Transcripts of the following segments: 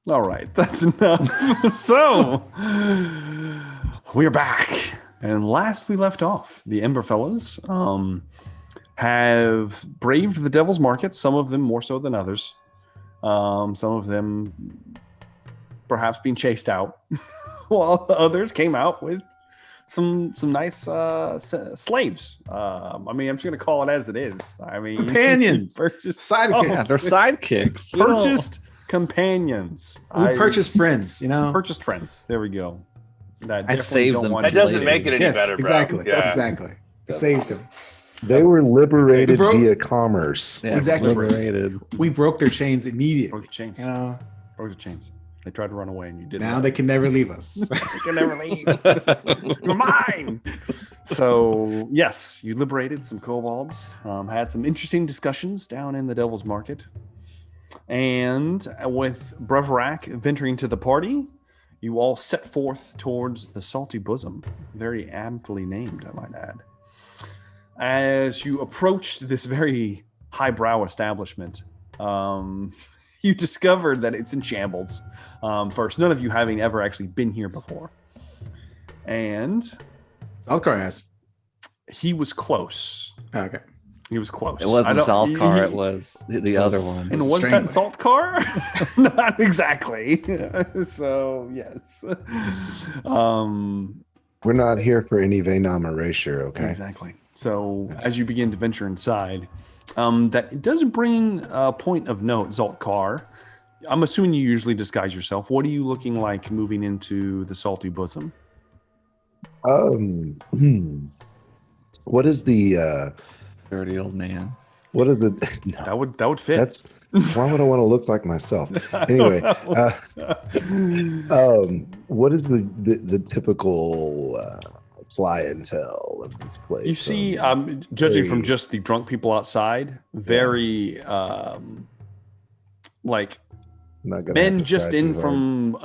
All right, that's enough. So, we're back. And last we left off, the Ember Fellas have braved the Devil's Market, some of them more so than others. Some of them perhaps being chased out, while others came out with some nice slaves. I mean, I'm just gonna call it as it is. I mean, companions, purchased sidekicks. Yeah, they're sidekicks. purchased companions. We purchased friends, Purchased friends. There we go. That I definitely saved don't them want That for to- doesn't later. make it any yes, better, bro. exactly, Yeah. exactly. Saved them. They were liberated Broke- via commerce. Yes, Exactly. liberated. We broke their chains immediately. Broke the chains. You know, Broke the chains. They tried to run away, and you didn't. now they can never leave us. They can never leave. You're mine. So yes, you liberated some kobolds. Had some interesting discussions down in the Devil's Market, and with Breverac venturing to the party, you all set forth towards the Salty Bosom. Very aptly named, I might add. As you approached this very highbrow establishment, you discovered that it's in shambles. First, none of you having ever actually been here before. And Saltkar has. he was close. Okay. He was close. It wasn't Saltkar, it he- was the other one. And was Strangler. that Salt Car? Not exactly. So, yes. We're not here for any Venom erasure, okay? Exactly. So as you begin to venture inside, that it does bring a point of note, Zaltkar. I'm assuming you usually disguise yourself. What are you looking like moving into the Salty Bosom? What is the Dirty old man. what is it? That would fit. That's why would I want to look like myself? Anyway, what is the typical clientele of this place? You see, judging from just the drunk people outside, very like I'm not gonna have men to just try in too hard. from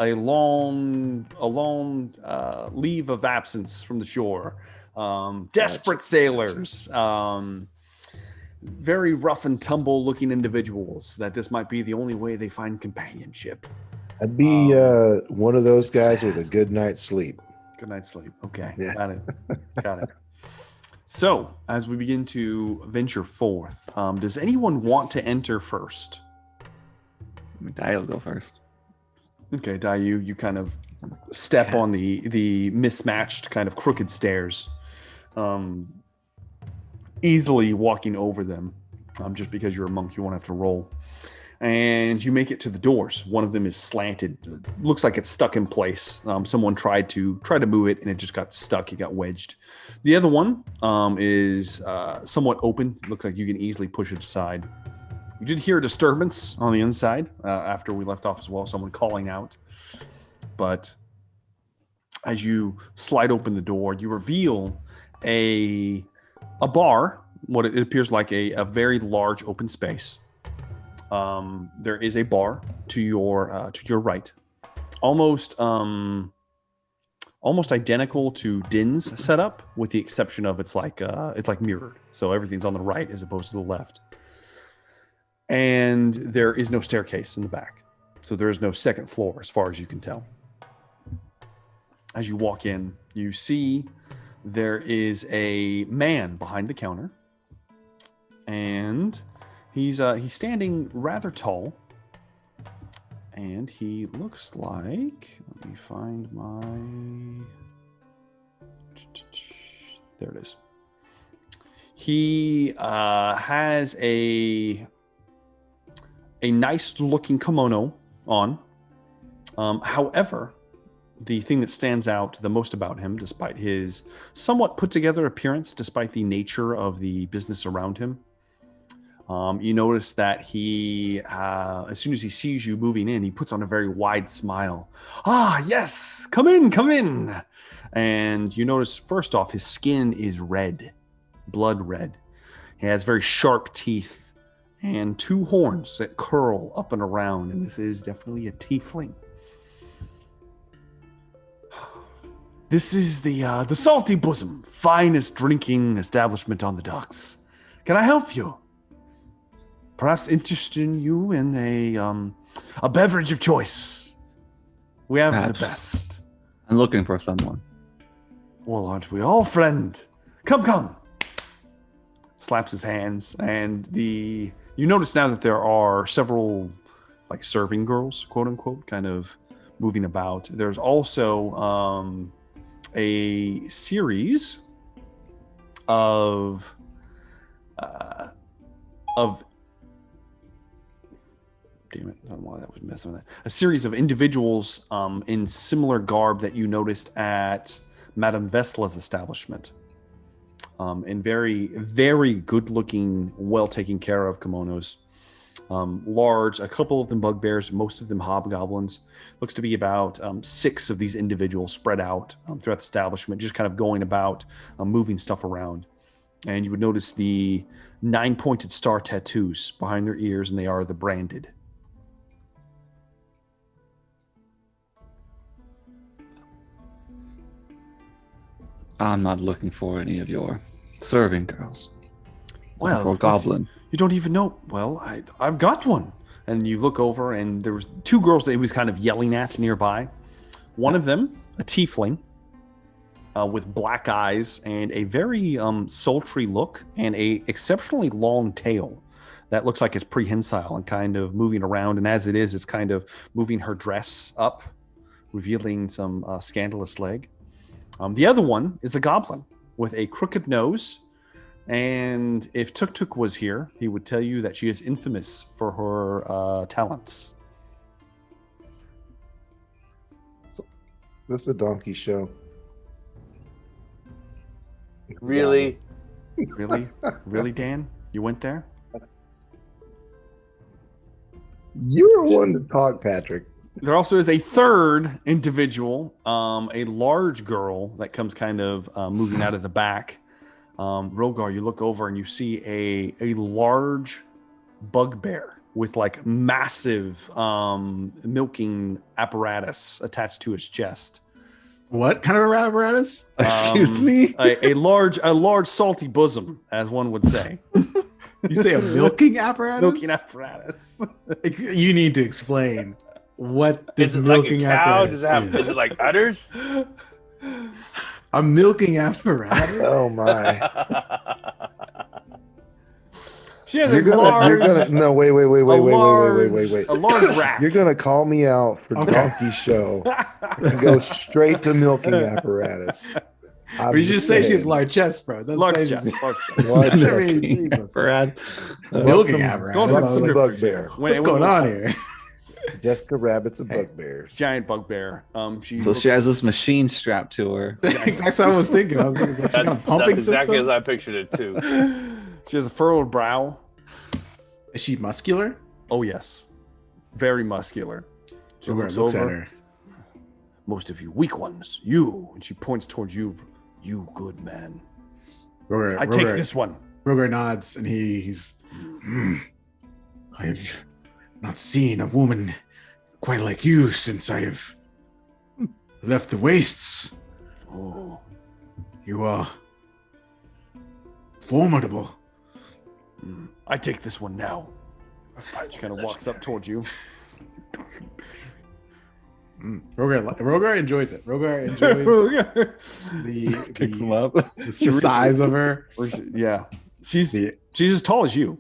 a long leave of absence from the shore. Desperate sailors, very rough and tumble looking individuals that this might be the only way they find companionship. I'd be one of those guys with a good night's sleep. Good night's sleep. Okay, Yeah. got it. So, as we begin to venture forth, does anyone want to enter first? Dio will go first. Okay, Dai, you kind of step on the mismatched kind of crooked stairs, easily walking over them. Just because you're a monk, you won't have to roll. And you make it to the doors. One of them is slanted. Looks like it's stuck in place. Someone tried to move it, and it just got stuck. It got wedged. The other one is somewhat open. Looks like you can easily push it aside. You did hear a disturbance on the inside after we left off as well. Someone calling out. But as you slide open the door, you reveal a bar. What it appears like a very large open space. There is a bar to your right, almost identical to Din's setup, with the exception of it's like mirrored, so everything's on the right as opposed to the left. And there is no staircase in the back, so there is no second floor as far as you can tell. As you walk in, you see there is a man behind the counter, and he's standing rather tall, and he looks like, let me find my, there it is. He has a nice looking kimono on. However, the thing that stands out the most about him, despite his somewhat put together appearance, despite the nature of the business around him, you notice that he, as soon as he sees you moving in, he puts on a very wide smile. Ah, yes, come in, come in. And you notice, first off, his skin is red, blood red. He has very sharp teeth and two horns that curl up and around, and this is definitely a tiefling. This is the Salty Bosom, finest drinking establishment on the docks. Can I help you? Perhaps interesting you in a beverage of choice. We have the Perhaps. best. I'm looking for someone. Well, aren't we all, friend? Come. Slaps his hands, and you notice now that there are several, like, serving girls, quote unquote, kind of moving about. There's also a series of damn it, I don't know why that was messing with that. A series of individuals in similar garb that you noticed at Madame Vesla's establishment. In very, very good-looking, well-taken care of kimonos. Large, a couple of them bugbears, most of them hobgoblins. Looks to be about 6 of these individuals spread out throughout the establishment, just kind of going about, moving stuff around. And you would notice the 9-pointed star tattoos behind their ears, and they are the branded. I'm not looking for any of your serving girls. Well, or goblin. You don't even know. Well, I've got one. And you look over, and there was 2 girls that he was kind of yelling at nearby. One of them, a tiefling, with black eyes and a very sultry look and a exceptionally long tail that looks like it's prehensile and kind of moving around. And as it is, it's kind of moving her dress up, revealing some scandalous leg. The other one is a goblin with a crooked nose. And if Tuk Tuk was here, he would tell you that she is infamous for her talents. This is a donkey show. Really? Really? Really, Dan? You went there? You're one to talk, Patrick. There also is a third individual, a large girl that comes kind of moving out of the back. Rogar, you look over and you see a large bugbear with like massive milking apparatus attached to its chest. What kind of apparatus? Excuse me? A large salty bosom, as one would say. You say a milking apparatus? Milking apparatus. You need to explain what this Is it like a milking cow? apparatus Does it have? Is it like udders? a milking apparatus? Oh my! She has You're a gonna, large, no, wait. a large rat. You're gonna call me out for donkey show and go straight to milking apparatus. We just say she has large chest, bro. Doesn't Large say chest. she's- Large chest. Large I chest. mean, Jesus. Brad. Milking Welcome- apparatus. Going for the Welcome to scriptures Bugbear. here. What's going on here? Jessica Rabbit's a Hey. bugbears. Giant bugbear. She So she has this machine strapped to her. That's what I was thinking. I was thinking, that's some kind of pumping That's exactly system. as I pictured it too. She has a furrowed brow. Is she muscular? Oh yes, very muscular. She Rogar looks at over. her. Most of you weak ones, you, and she points towards you. You good man. I take this one. Rogar nods and he's. I've not seen a woman quite like you since I have left the wastes. Oh, You are formidable. I take this one now. She kind of walks up towards you. Rogar enjoys it. Rogar enjoys Picks them the, up. the size of her. Yeah, she's The, as tall as you.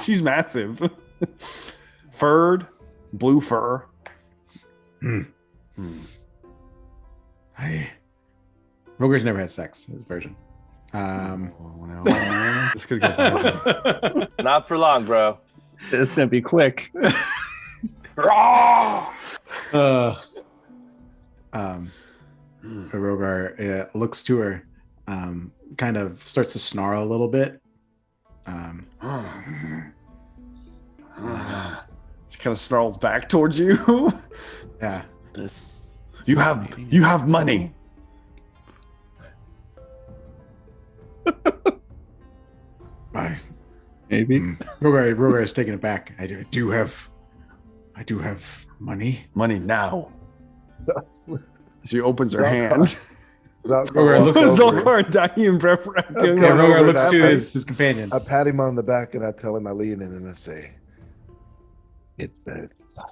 she's massive. Furred, blue fur. Rogar's never had sex. His version. Oh, no. This could get bad. Not for long, bro. It's gonna be quick. Rogar looks to her, kind of starts to snarl a little bit. She kind of snarls back towards you. Yeah. This. You have money. Bye. Maybe. Rogar is taken aback. I do have money. Money now. She opens her Zolkar. hand. Rogar looks Zolkar and Daim doing Yeah, Okay, Rogar Rogar, looks I- to I- his companions. I pat him on the back and I tell him I lean in and I say, "It's better than such."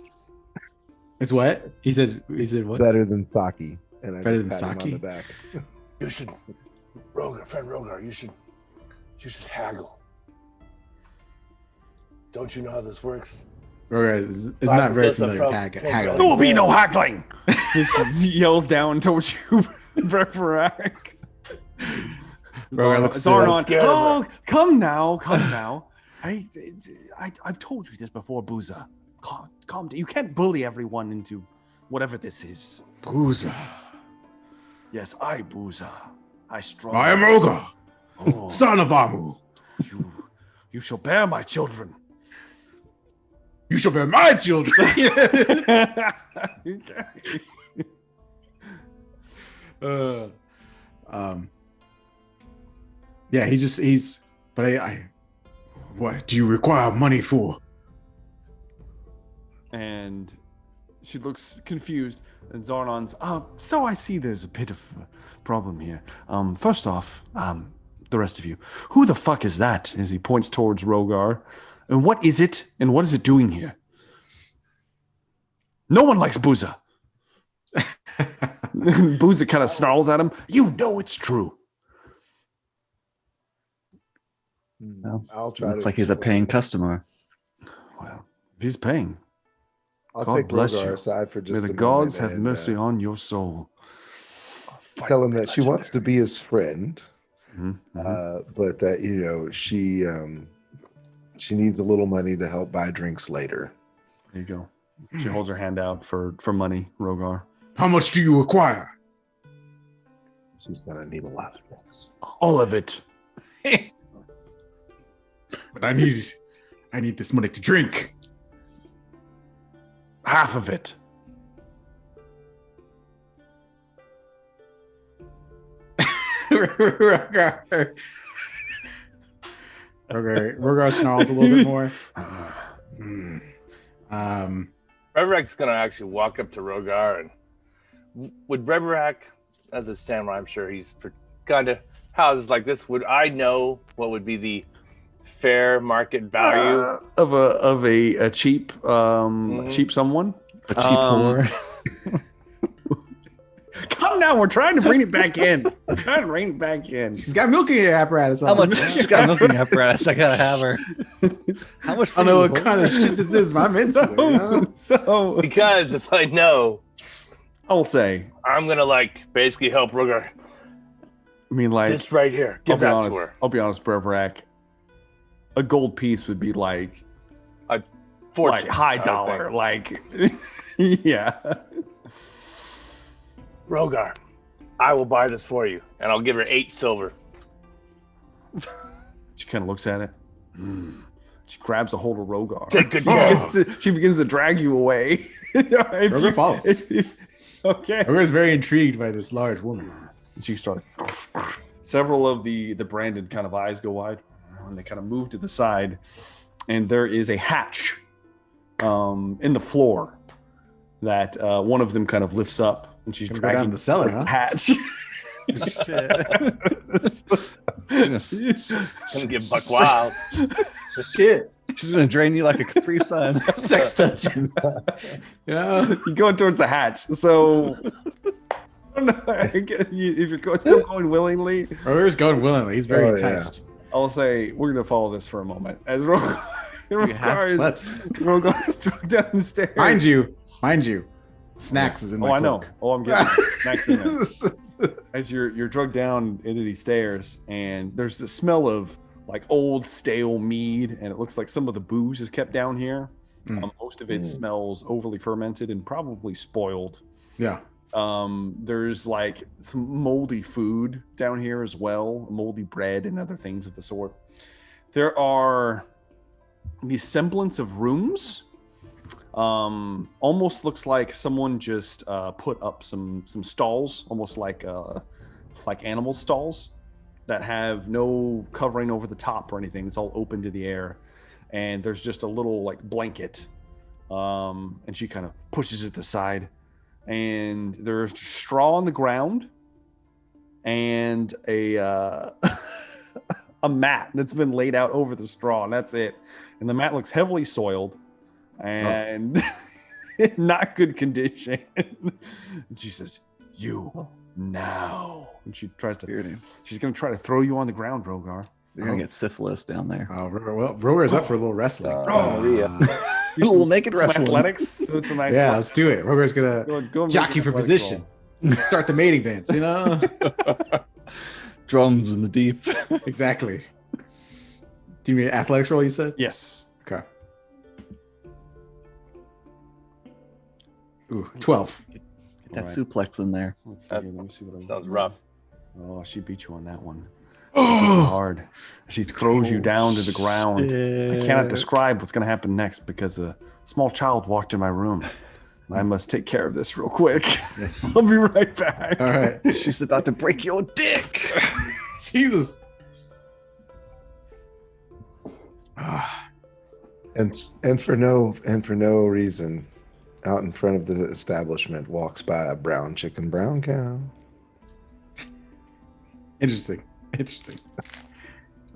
It's what? He said what? Better than sake. And I Better just than pat him on sake? the back. You should, friend Rogar. You should haggle. Don't you know how this works? Rogar is not very Just a familiar with from- haggle. from- There will be no haggling. She yells down towards you, Brevarak. Rogar looks Zarnon, scared of oh, come now. I've told you this before, Booza. Calm down. You can't bully everyone into whatever this is. Booza. Yes, I, Booza. I strong. I am Rogar, Oh, son of Amu. you shall bear my children. You shall bear my children. Yeah, but I what do you require money for? And she looks confused. And Zarnon's, so I see there's a bit of a problem here. First off, the rest of you, who the fuck is that? As he points towards Rogar. And what is it? And what is it doing here? No one likes Booza. Booza kind of snarls at him. You know it's true. Well, I'll try. Looks to like he's a explain. paying customer. Well, if he's paying, I'll God take bless Rogar you. aside for just may a the moment gods have and, mercy on your soul. tell him that she wants to be his friend, Mhm, mhm. but that she needs a little money to help buy drinks later. There you go. She holds her hand out for money, Rogar. How much do you require? She's gonna need a lot of drinks. All of it. But I need this money to drink. Half of it. Rogar snarls a little bit more. Brevarak's gonna actually walk up to Rogar, and would Brevarak, as a samurai, I'm sure he's kind of houses like this. Would I know what would be the fair market value? Of a cheap cheap someone. A cheap whore. Come now, we're trying to bring it back in. We're trying to bring it back in. She's got milking apparatus on. How much? She's got a milking apparatus. I gotta have her. How much? I don't know what kind of shit this is, but I'm into it. You know? So Because if I know, I'll say, I'm gonna basically help Rogar. I mean, like, This right here, give that to her. I'll be honest, Brevarak. A gold piece would be like Fortune, high I would dollar, think. like yeah. Rogar, I will buy this for you, and I'll give her 8 silver. She kind of looks at it. She grabs a hold of Rogar. Take good She care. she begins to drag you away. Rogar follows. Okay. Rogar is very intrigued by this large woman. She started. Several of the branded kind of eyes go wide, and they kind of move to the side, and there is a hatch in the floor that one of them kind of lifts up, and she's Gonna go dragging down the cellar, the huh? hatch. Gonna get buck wild. Shit. She's gonna drain you like a Capri Sun. Sex touching. You know? You're going towards the hatch, so I don't know if you're still going willingly. Rogar's going willingly. He's very Oh, yeah. enticed. I'll say we're gonna follow this for a moment as Let's. Rogar is struck down the stairs. Mind you, Snacks is in my Oh, I know. cloak. Oh, I'm getting snacks in there. As you're drugged down into these stairs, and there's the smell of like old stale mead, and it looks like some of the booze is kept down here. Most of it smells overly fermented and probably spoiled. Yeah. There's like some moldy food down here as well, moldy bread and other things of the sort. There are the semblance of rooms. Almost looks like someone just put up some stalls, almost like animal stalls that have no covering over the top or anything. It's all open to the air, and there's just a little like blanket. And she kind of pushes it aside, and there's straw on the ground, and a a mat that's been laid out over the straw, and that's it. And the mat looks heavily soiled. And not good condition. And she says, "You now." And she tries to. She's gonna try to throw you on the ground, Rogar. You're gonna get syphilis down there. Oh, well, Rogar's up for a little wrestling. A little naked wrestling. Athletics. Yeah, let's do it. Rogar's gonna Go and jockey make for an athletics position. Start the mating dance, you know? Drums in the deep. Exactly. Do you mean athletics roll, you said? Yes. Okay. Ooh, 12. Get that Alright. suplex in there. Let's see. Let me see what I Sounds rough. Oh, she beat you on that one. She beat you hard. She throws you down to the ground. I cannot describe what's going to happen next because a small child walked in my room. I must take care of this real quick. I'll be right back. All right. She's about to break your dick. Jesus. And for no reason, out in front of the establishment walks by a brown chicken, brown cow. Interesting.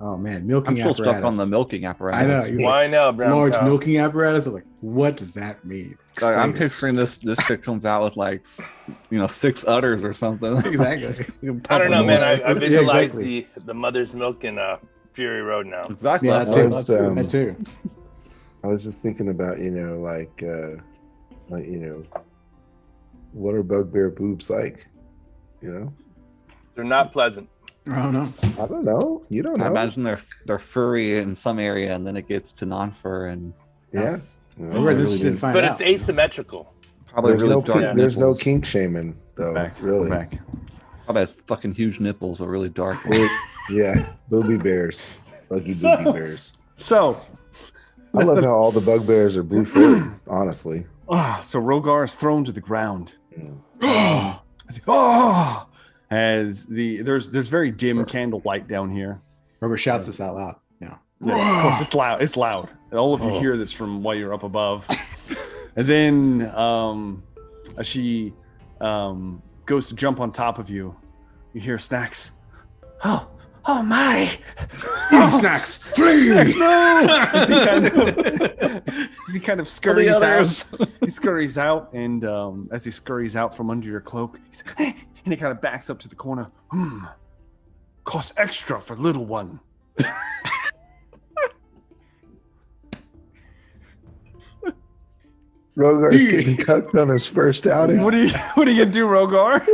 Oh man, milking I'm still apparatus. stuck on the milking apparatus. I know. He's Why like, now, brown large cow? milking apparatus. I'm like, what does that mean? Like, I'm Explain it. picturing this chick comes out with like, 6 udders or something. Exactly. I don't know, man. I Yeah, visualize exactly. the mother's milk in Fury Road now. Exactly. Yeah, That's that what too. I'm- That's, That too. I was just thinking about, what are bugbear boobs like? They're not pleasant. Oh no. I don't know. You don't know. I imagine they're furry in some area, and then it gets to non-fur, and Yeah. Rogar's interested in finding But out. it's asymmetrical. probably There's really no dark. there's no nipples. kink shaming though. Back. Really. Back. Probably has fucking huge nipples, but really dark. Yeah. Booby bears. Buggy booby bears. So, I love how all the bugbears are blue furry, honestly. so Rogar is thrown to the ground. Mm. As there's very dim candlelight down here. Rogar shouts this out loud. Yeah. Yes, of course, it's loud. It's loud. All of you hear this from while you're up above. And then as she goes to jump on top of you, you hear Snacks. Oh my! Snacks, please. As he kind of scurries out. He scurries out, and as he scurries out from under your cloak, he's, and he kind of backs up to the corner. Costs extra for little one. Rogar's getting cucked on his first outing. What are you gonna do, Rogar?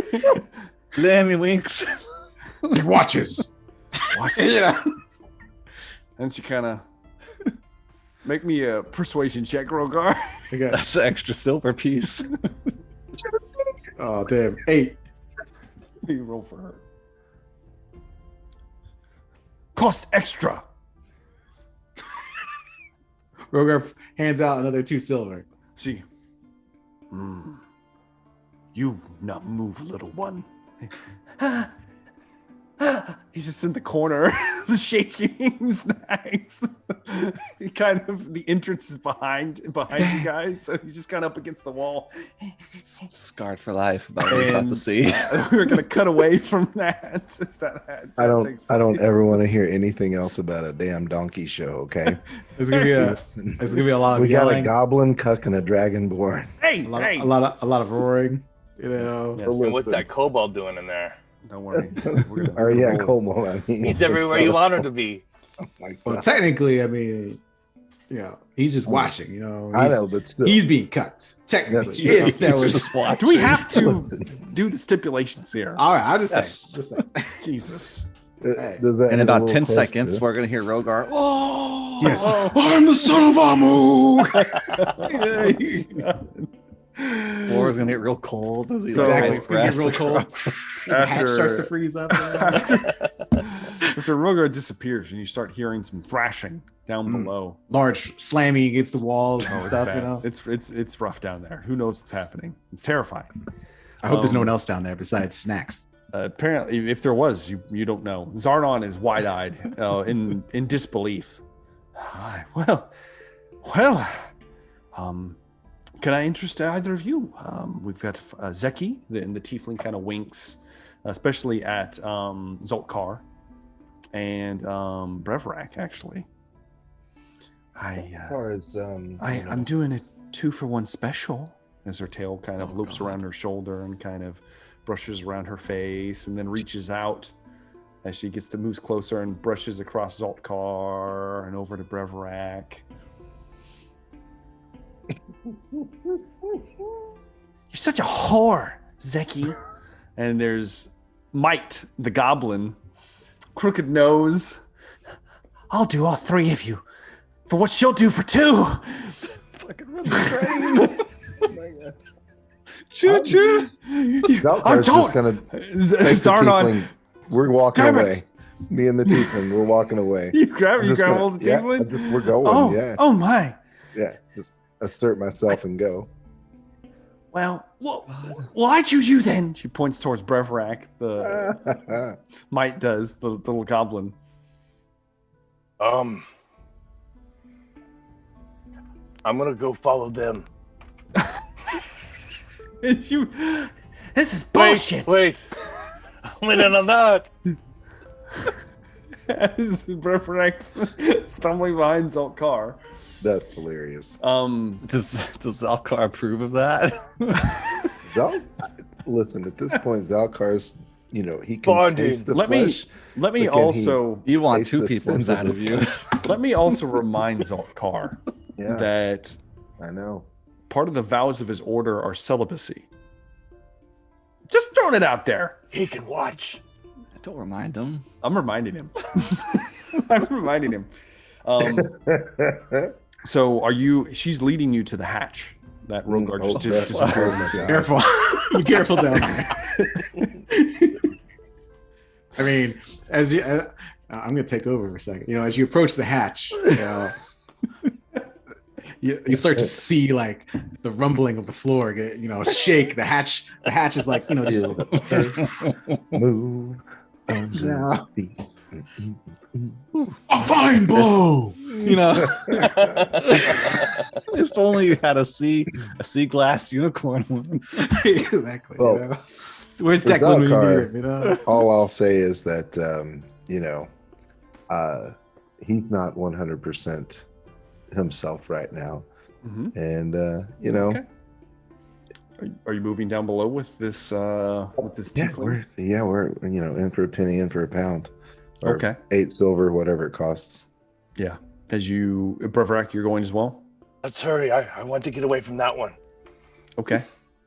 Lammy winks. He watches. Watch. Yeah. And she kind of make me a persuasion check, Rogar. Okay. That's the extra silver piece. Oh damn. 8. You roll for her. Cost extra. Rogar hands out another 2 silver. She. You not move, little one. He's just in the corner, the shaking Snacks. He kind of the entrance is behind you guys, so he's just kind of up against the wall. Scarred for life about what we're about to see. We're gonna cut away from that. I don't ever want to hear anything else about a damn donkey show, okay? There's gonna be a lot of We got a yelling, goblin cuck and a dragonborn. Hey, a lot hey. of roaring. You know. Yes. And what's that kobold doing in there? Don't worry. Or yeah, Como. I mean, He's everywhere you want him to be. Like Well, that. technically, I mean, he's just watching. You know. I know, but still. He's being cut. Technically, Yeah, if that was. Do we have to do the stipulations here? All right, I'll just Yes. say. Just say. Jesus. Does that In end a about little 10 close seconds, to- we're going to hear Rogar. Oh! Yes, I'm the son of Amuk. Floor's going to get real cold as he So- Exactly, lies it's gonna get breath real cold. across. The hatch starts to freeze up. After Rogar disappears and you start hearing some thrashing down below. Large slamming against the walls and It's stuff. bad. You know. It's rough down there. Who knows what's happening? It's terrifying. I hope there's no one else down there besides Snacks. Apparently, if there was, you don't know. Zarnon is wide-eyed in disbelief. Well, can I interest either of you? We've got Zeki, and the tiefling kind of winks, especially at Zoltkar and Brevrak, actually. As far as I'm doing it 2 for 1 special, as her tail kind of loops God. around her shoulder and kind of brushes around her face and then reaches out as she gets to move closer and brushes across Zoltkar and over to Brevrak. You're such a whore, Zeki. And there's Mite, the goblin, crooked nose. I'll do all 3 of you for what she'll do for 2. Fucking run the train. Choo choo. Zalkar's just gonna take the Zarnon, tiefling. We're walking Damn away. it. Me and the tiefling, we're walking away. you grab I'm just hold gonna- the tiefling? we're going. Oh, Yeah, oh my. yeah. Just assert myself and go. Well, I choose you then. She points towards Brevrak. The Mite does, the little goblin. I'm gonna go follow them. This is bullshit. Wait. I'm in on that. As Brevrak's stumbling behind Zoltkar. That's hilarious. Does Zalkar approve of that? Listen, at this point, Zalkar's, he can Bonding. taste the Let me flesh. let me But can he- also You want Taste 2 the people sins inside of of the you. let me also remind Zoltkar Yeah, that I know. part of the vows of his order are celibacy. Just throwing it out there. He can watch. Don't remind him. I'm reminding him. I'm reminding him. So are you? She's leading you to the hatch that Rogar just Oh, disappeared my into. God. Careful. Be careful down there. I mean, as you, I'm going to take over for a second. As you approach the hatch, you start to see like the rumbling of the floor get, shake. The hatch is like, just Feel the earth move under Yeah. your feet. a fine blow. If only you had a sea glass unicorn one. Exactly. Well, Where's for Declan when you Zalkar- need him? All I'll say is that he's not 100% himself right now, Mhm. and Okay. Are you moving down below with this tiefling? we're in for a penny, in for a pound. Or Okay. 8 silver, whatever it costs. Yeah. As you, Brevrak, you're going as well. Let's hurry. I want to get away from that one. Okay.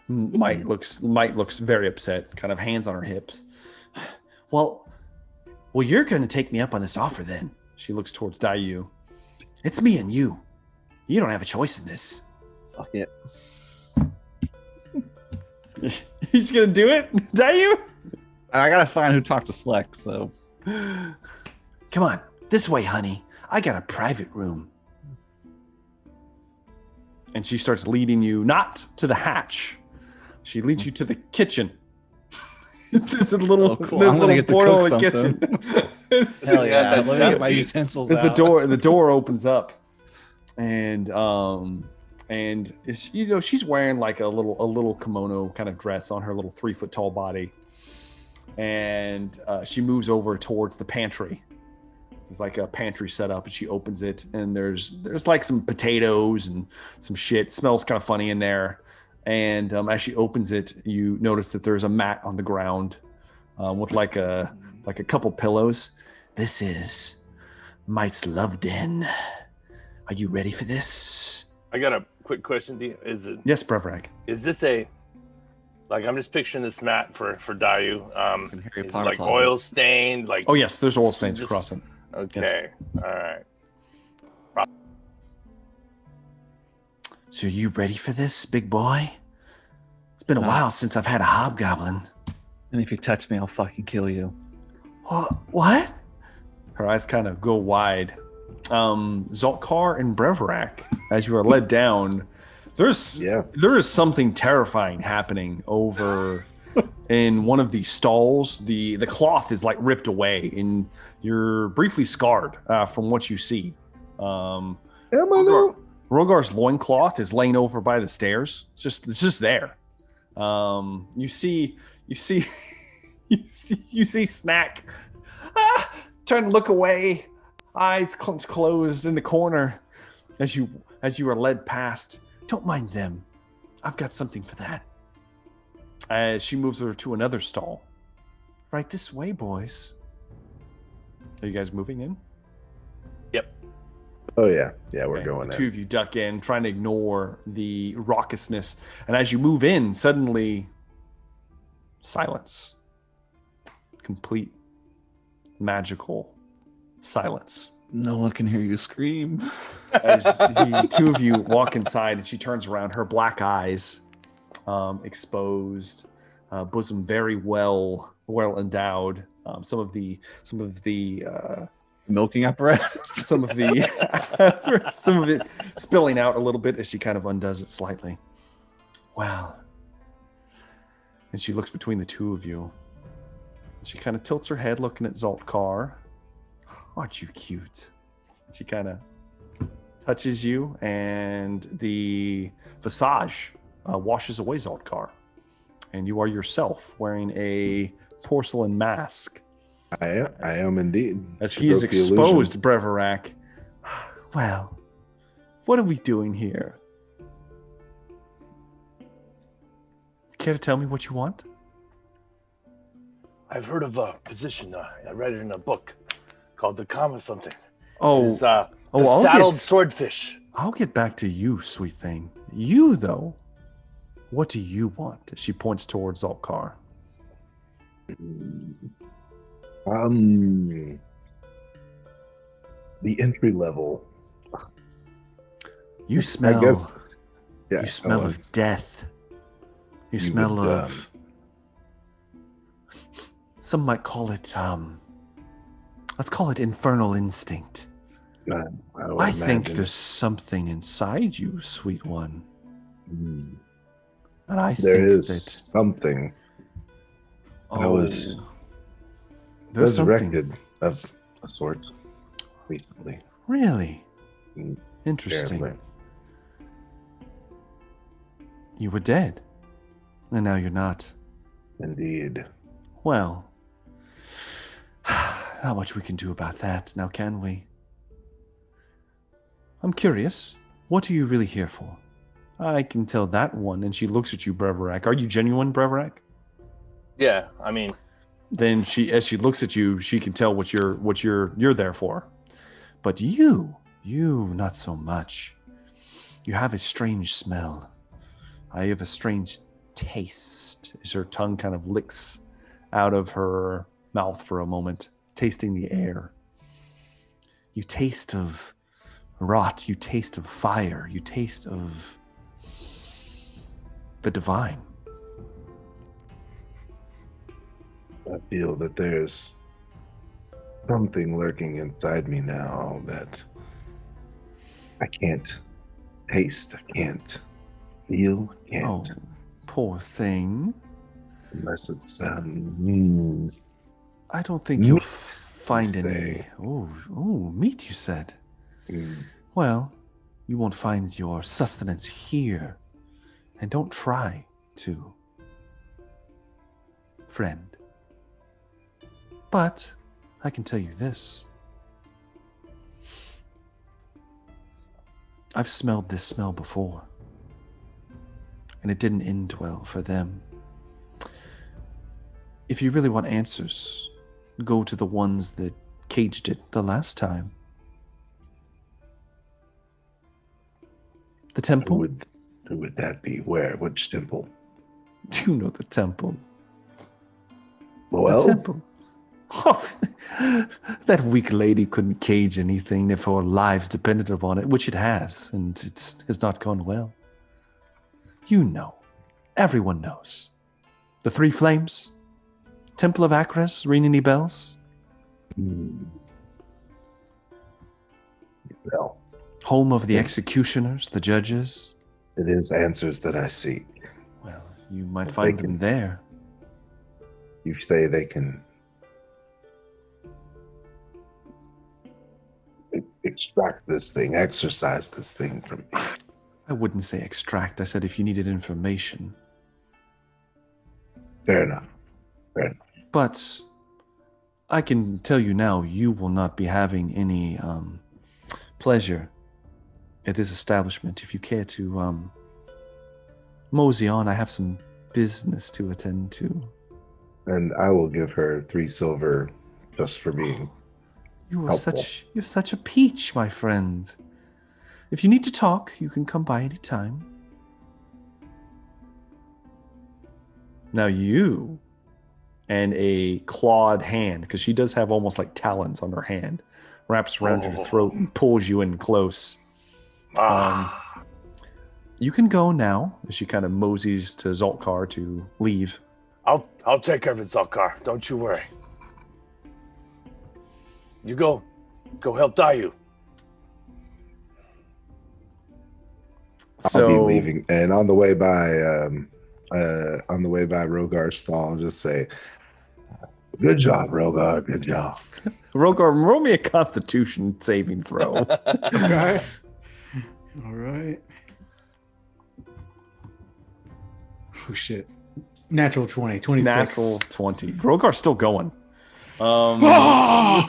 Mite looks very upset, kind of hands on her hips. Well, you're going to take me up on this offer then. She looks towards Dayu. It's me and you. You don't have a choice in this. Fuck it. He's going to do it, Dayu? I gotta find who talked to Sleck, so. Come on, this way, honey. I got a private room. And she starts leading you not to the hatch. She leads you to the kitchen. There's a little, Oh, cool. there's a I'm gonna little get to portal in cook the kitchen. Hell yeah. that's Let me get my happy. utensils As out. the door opens up, and it's, she's wearing like a little kimono kind of dress on her little 3-foot tall body, and she moves over towards the pantry. There's like a pantry set up, and she opens it, and there's like some potatoes and some shit. It smells kind of funny in there. And as she opens it, you notice that there's a mat on the ground with like a couple pillows. This is Mite's love den. Are you ready for this? I got a quick question to you. Yes, Brevrak. Is this I'm just picturing this mat for Dayu. Fucking Harry Is it Potter like closet. oil stained? Like Oh yes, there's oil stains Just- across it. okay, all right. So are you ready for this, big boy? It's been a while since I've had a hobgoblin. And if you touch me, I'll fucking kill you. What? Her eyes kind of go wide. Zoltkar and Brevrak, as you are led down, there is something terrifying happening over in one of these stalls. The cloth is like ripped away, and you're briefly scarred from what you see. Am I though? Rogar's loincloth is laying over by the stairs. It's just there. You see Snack trying to look away, eyes closed in the corner as you are led past Don't mind them. I've got something for that. As she moves her to another stall. Right this way, boys. Are you guys moving in? Yep. Oh yeah, we're Okay, going the two in. of you duck in, trying to ignore the raucousness. And as you move in, suddenly silence. Complete magical silence. No one can hear you scream. As the two of you walk inside and she turns around, her black eyes exposed, bosom very well endowed. Some of the Milking apparatus. some of it spilling out a little bit as she kind of undoes it slightly. Wow. And she looks between the two of you. She kind of tilts her head looking at Zoltkar. Aren't you cute? She kind of touches you, and the visage washes away Zoltkar. And you are yourself wearing a porcelain mask. I am indeed. As She he is broke the illusion. exposed, Breverac. Well, what are we doing here? Care to tell me what you want? I've heard of a position. I read it in a book called the Kama something. Oh, It's, the I'll saddled get- swordfish. I'll get back to you, sweet thing. You, though, what do you want? She points towards Zoltkar. The entry level. You smell. I guess. Yeah. You smell of death. You smell would, of. Some might call it. Let's call it infernal instinct. I think there's something inside you, sweet one. And I there think is that. something. I was There's something. resurrected of a sort recently. Really? Mm, Interesting. apparently. You were dead. And now you're not. Indeed. Well, not much we can do about that, now can we? I'm curious. What are you really here for? I can tell that one, and she looks at you, Breverac. Are you genuine, Breverac? Yeah, I mean, Then as she looks at you, she can tell what you're there for. But you not so much. You have a strange smell. I have a strange taste as her tongue kind of licks out of her mouth for a moment, tasting the air. You taste of rot, you taste of fire, you taste of the divine. I feel that there's something lurking inside me now that I can't taste, I can't feel, I Oh, can't. poor thing. Unless it's I don't think you'll Meat, find you any. say. Oh, meat, you said. mm, Well, you won't find your sustenance here. And don't try to, friend. But I can tell you this. I've smelled this smell before. And it didn't end well for them. If you really want answers, go to the ones that caged it the last time. The temple? who would that be? Where? Which temple? You know the temple. The Well, temple. Oh, that weak lady couldn't cage anything if her lives depended upon it, which it has, and has not gone well. You know. Everyone knows. The Three Flames? Temple of Akres? Ring any bells? well, Home of the executioners, the judges? it is answers that I seek. Well, you might They find can- them there. You say they can extract this thing, exercise this thing from me. I wouldn't say extract. I said if you needed information. Fair enough. Fair enough. But I can tell you now, you will not be having any pleasure at this establishment. If you care to Mosey on. I have some business to attend to. And I will give her 3 silver just for being You're helpful. such a peach, my friend. If you need to talk, you can come by any time. Now you and a clawed hand, because she does have almost like talons on her hand, wraps around your throat and pulls you in close. You can go now, as she kind of moseys to Zolkar to leave. I'll take care of it, Zalkar. Don't you worry. You go help Dayu. So I'll be leaving, and on the way by Rogar's stall, I'll just say, "Good job, Rogar. Good job." Rogar, roll me a Constitution saving throw. Okay. All right. Oh shit. Natural 20, 26. Natural 20. Rogar's still going. Ah!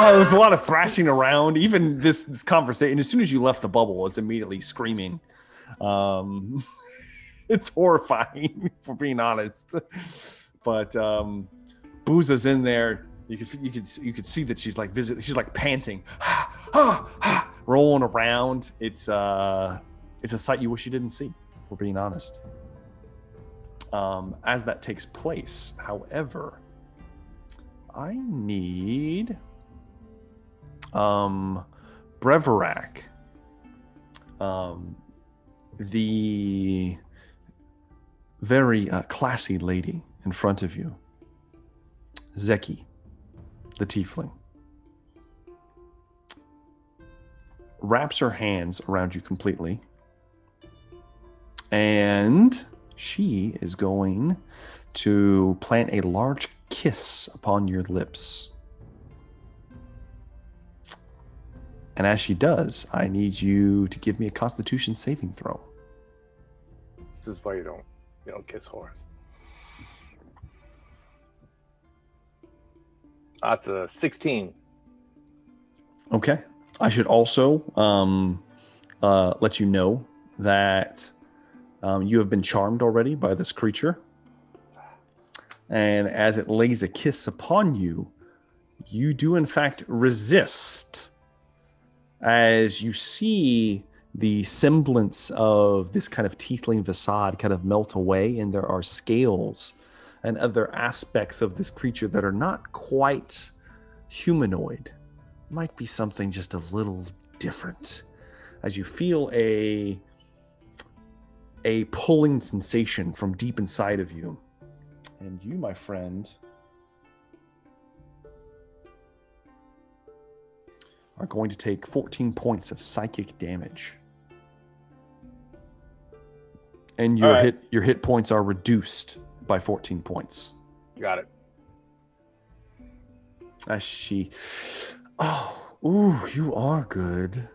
There was a lot of thrashing around. Even this conversation, as soon as you left the bubble, it's immediately screaming. It's horrifying, for being honest. But Booza's in there. You could see that she's like she's like panting, rolling around. It's a sight you wish you didn't see, for being honest. As that takes place, however, I need Breverak, the very classy lady in front of you, Zeki, the tiefling, wraps her hands around you completely, and she is going to plant a large kiss upon your lips. And as she does, I need you to give me a Constitution saving throw. This is why you don't kiss whores. That's a 16. Okay. I should also let you know that you have been charmed already by this creature. And as it lays a kiss upon you, you do in fact resist. As you see the semblance of this kind of tiefling facade kind of melt away, and there are scales and other aspects of this creature that are not quite humanoid. Might be something just a little different. As you feel a pulling sensation from deep inside of you. And you, my friend, are going to take 14 points of psychic damage. And your hit points are reduced by 14 points. Got it. As she... ooh, you are good.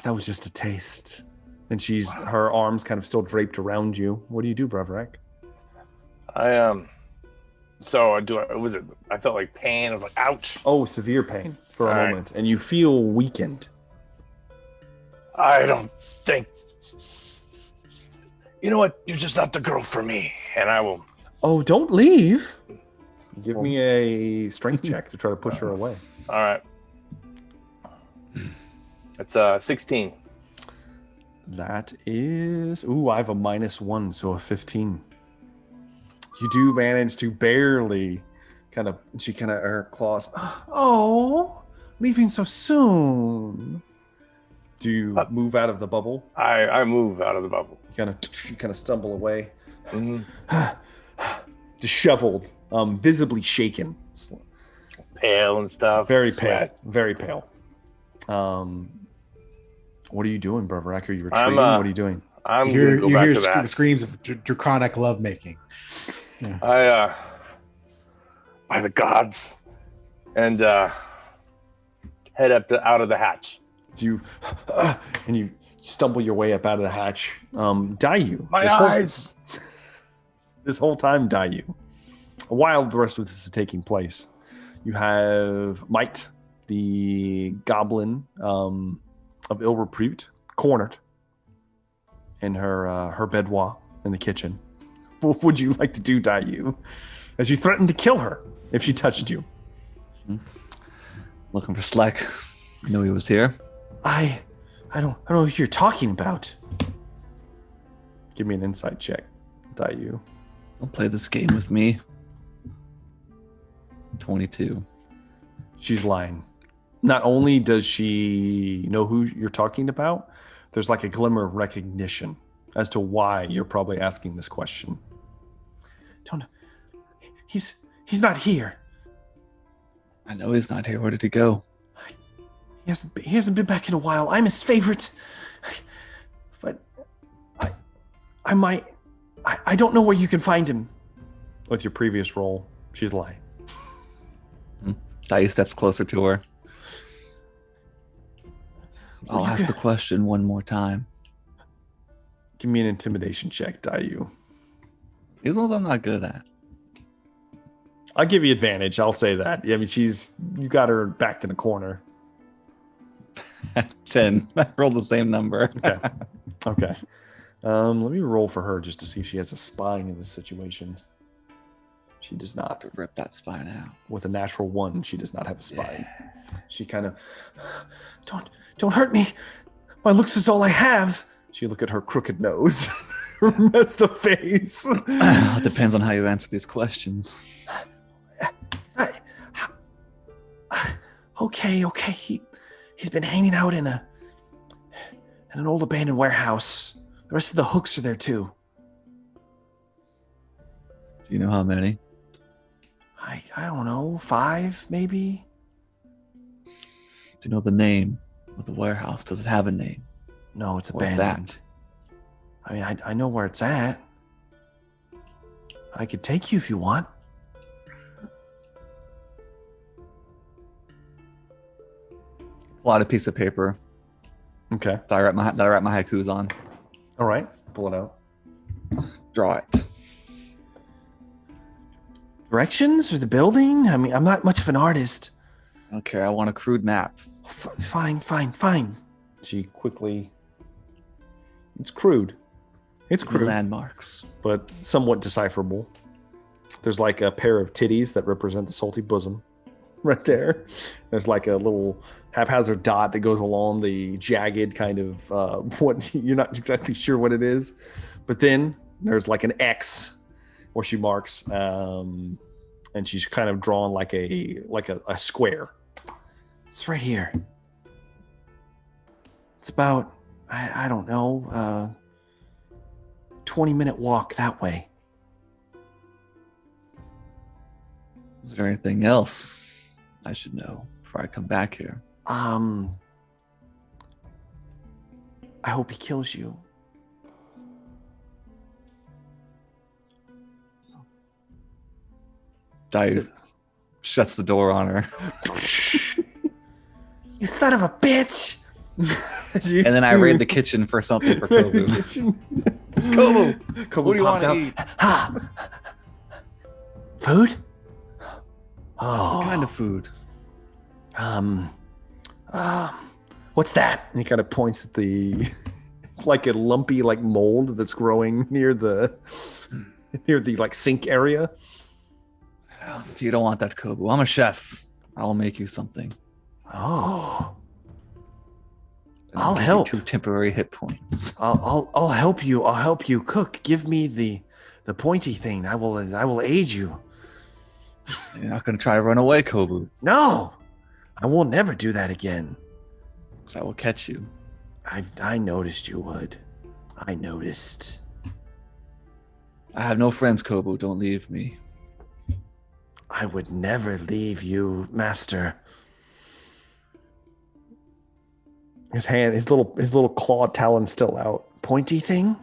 That was just a taste. And her arms kind of still draped around you. What do you do, Breverak? I felt like pain. I was like, ouch. Oh, severe pain for a moment. And you feel weakened. I don't think... You know what? You're just not the girl for me. And I will... Oh, don't leave. Give me a strength check to try to push her away. All right. It's 16. That is... Ooh, I have a -1, so a 15. You do manage to barely her claws. Oh, leaving so soon. Do you move out of the bubble? I move out of the bubble. You kind of stumble away. Mm-hmm. Disheveled, visibly shaken. Pale and stuff. Very sweat. pale. Very pale. What are you doing, Breverak? Are you retreating? What are you doing? I'm going to go back to that. The screams of draconic lovemaking. Yeah. By the gods. And head out of the hatch. You stumble your way up out of the hatch. Dayu. My eyes! This whole time, Dayu. While the rest of this is taking place, you have Might, the goblin of ill repute, cornered. in her boudoir in the kitchen. What would you like to do, Dayu? As you threatened to kill her if she touched you. Looking for Slack. I knew he was here. I don't know what you're talking about. Give me an insight check, Dayu. Don't play this game with me. 22. She's lying. Not only does she know who you're talking about, there's like a glimmer of recognition as to why you're probably asking this question. He's not here. I know he's not here. Where did he go? He hasn't been back in a while. I'm his favorite. But I don't know where you can find him. With your previous role, she's lying. Dayu steps closer to her. I'll ask the question one more time. Give me an intimidation check, Dayu. These ones I'm not good at. I'll give you advantage. I'll say that. I mean, you got her backed in a corner. 10. I rolled the same number. Okay. Let me roll for her just to see if she has a spine in this situation. She does not. To rip that spine out. With a natural 1, she does not have a spine. Yeah. She kind of, don't hurt me. My looks is all I have. She look at her crooked nose, her messed up face. It depends on how you answer these questions. Okay. He's been hanging out in an old abandoned warehouse. The rest of the hooks are there too. Do you know how many? I don't know, 5 maybe. Do you know the name of the warehouse? Does it have a name? No, it's What's abandoned. that? I mean, I know where it's at. I could take you if you want. Pull out a piece of paper Okay. that I write my haikus on. All right. Pull it out. Draw it. Directions or the building? I mean, I'm not much of an artist. I don't care. I want a crude map. Fine. She quickly... It's crude. It's The crude, landmarks. but somewhat decipherable. There's like a pair of titties that represent the salty bosom right there. There's like a little haphazard dot that goes along the jagged kind of what you're not exactly sure what it is. But then there's like an X where she marks, and she's kind of drawn like a square. It's right here. It's about, I don't know, 20-minute walk that way. Is there anything else I should know before I come back here? I hope he kills you. Dayu shuts the door on her. You son of a bitch! And then I raid the kitchen for something for Kobu. Kobu What do you want pops to out. eat? Ha! Food? Oh, What kind of food? What's that? And he kind of points at the like a lumpy like mold that's growing near the like sink area. If you don't want that, Kobu, I'm a chef. I'll make you something. Oh, And I'll give you help. 2 temporary hit points. I'll help you. I'll help you cook. Give me the pointy thing. I will aid you. You're not going to try to run away, Kobu, No, I will never do that again. because I will catch you. I noticed you would. I noticed. I have no friends, Kobu. Don't leave me. I would never leave you, master. His little claw talon still out. Pointy thing?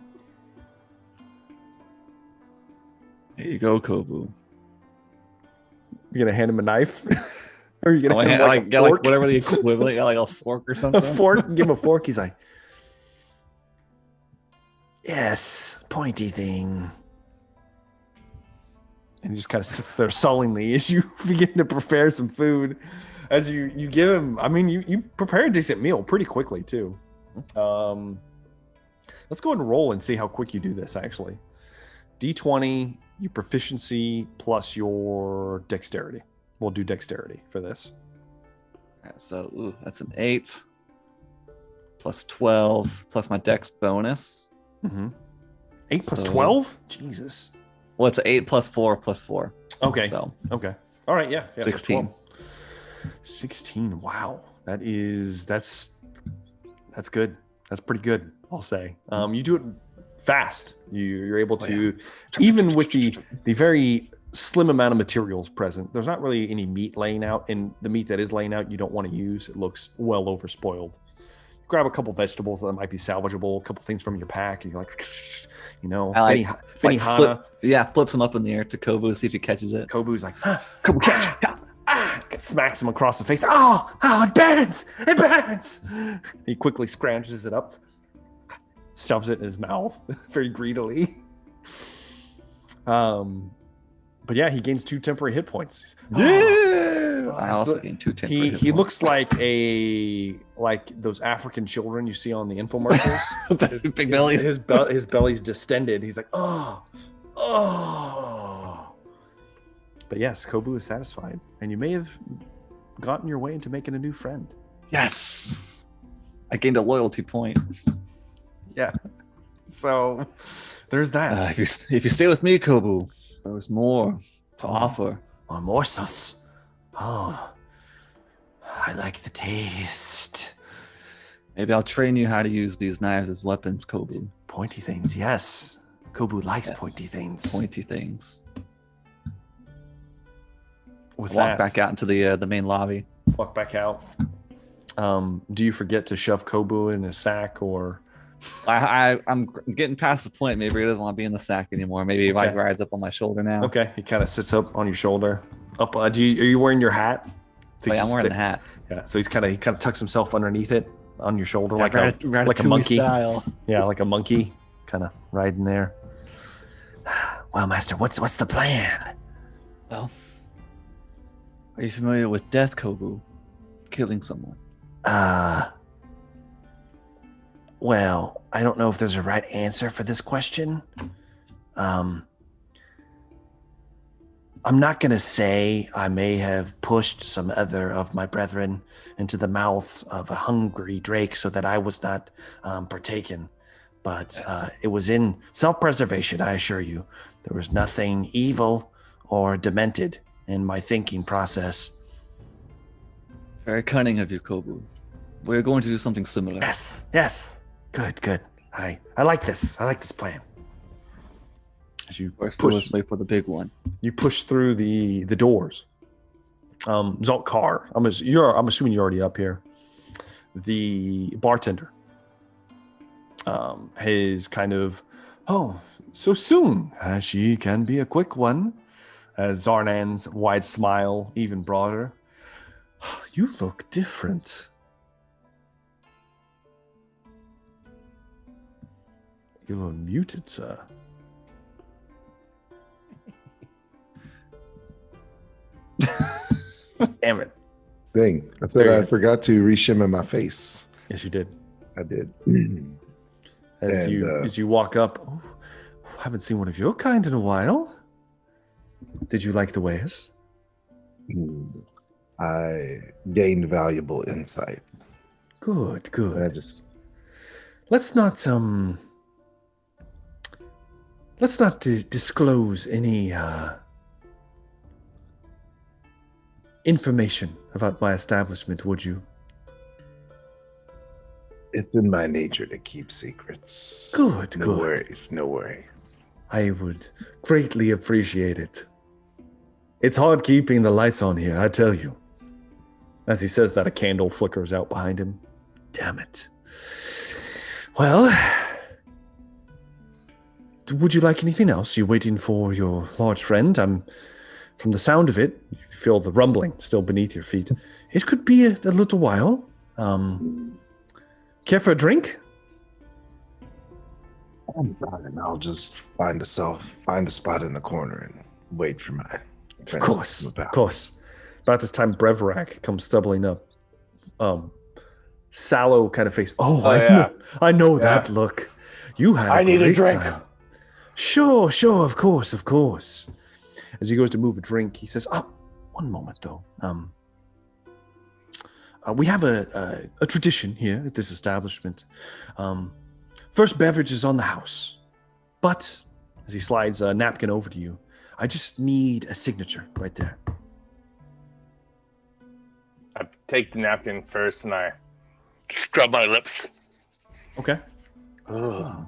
Here you go, Kobu. You're gonna hand him a knife? Or are you gonna Oh, hand him yeah, like a get fork? whatever the equivalent, like a fork or A something. fork? Give him a fork. He's like, yes, pointy thing. And he just kind of sits there sullenly as you begin to prepare some food. As you give him, I mean, you prepare a decent meal pretty quickly too. Let's go ahead and roll and see how quick you do this, actually. D20, your proficiency plus your dexterity. We'll do dexterity for this. So that's an 8 plus 12 plus my dex bonus. 8 plus So- 12? Jesus. Well, it's 8 plus 4 plus 4. Okay. So Okay. All right. Yeah. So 16. 12. 16. Wow. That's good. That's pretty good, I'll say. You do it fast. You're able to, even with the very slim amount of materials present, there's not really any meat laying out, and the meat that is laying out you don't want to use. It looks well overspoiled. Grab a couple vegetables that might be salvageable, a couple things from your pack, and you're like, I like, Benihana. flips him up in the air to Kobu, see if he catches it. Kobu's like, Kobu, catch. Smacks him across the face. Oh, it burns. It burns. He quickly scratches it up, shoves it in his mouth very greedily. But yeah, he gains 2 temporary hit points. I also gain 2 temporary hit He points. looks like those African children you see on the infomercials. Big belly. His belly's distended. He's like, oh. But yes, Kobu is satisfied, and you may have gotten your way into making a new friend. Yes. I gained a loyalty point. Yeah. So there's that. If you stay with me, Kobu, there's more to offer. Oh, more sauce. Oh, I like the taste. Maybe I'll train you how to use these knives as weapons, Kobu. Pointy things, yes. Kobu likes Yes. pointy things. Pointy things. With Walk that, back out into the main lobby. walk back out. Do you forget to shove Kobu in a sack, or I'm getting past the point. Maybe he doesn't want to be in the sack anymore. Maybe he Okay. rides up on my shoulder now. okay? He kind of sits up on your shoulder. Up. Are you wearing your hat? Oh, yeah, I'm wearing the hat. Yeah. So he kind of tucks himself underneath it on your shoulder like a Ratatouille monkey. style. Yeah, like a monkey, kind of riding there. Well, Master, what's the plan? Well, are you familiar with death, Kobu? Killing someone. Well, I don't know if there's a right answer for this question. I'm not going to say I may have pushed some other of my brethren into the mouth of a hungry drake so that I was not partaken. But it was in self-preservation, I assure you. There was nothing evil or demented in my thinking process. Very cunning of you, Kobu. We're going to do something similar. Yes. Good. I like this. I like this plan. As you First, push, let's wait for the big one. you push through the doors. Zolkar, I'm assuming you're already up here. The bartender, his kind of, oh, so soon. She can be a quick one. As Zarnan's wide smile even broader. You look different. You are muted, sir. Damn it. Dang, I There said he I is. forgot to reshimmer my face. Yes, you did. I did. As And, as you walk up, oh, haven't seen one of your kind in a while. Did you like the wares? I gained valuable insight. Good. And I just Let's not disclose any information about my establishment, would you? it's in my nature to keep secrets. Good. No worries, no worries. I would greatly appreciate it. It's hard keeping the lights on here, I tell you. As he says that, a candle flickers out behind him. Damn it. Well, would you like anything else? You waiting for your large friend? From the sound of it, you feel the rumbling still beneath your feet. It could be a little while. Care for a drink? I'm fine. I'll just find a spot in the corner and wait for my Of friends course, to come of course. About this time, Brevrak comes stumbling up. Sallow kind of face. Oh, yeah. I know that look. You had I need a great drink. time. Sure, of course. As he goes to move a drink, he says, one moment, though. We have a tradition here at this establishment. First beverage is on the house. But, as he slides a napkin over to you, I just need a signature right there. I take the napkin first and I scrub my lips. Okay. Ugh.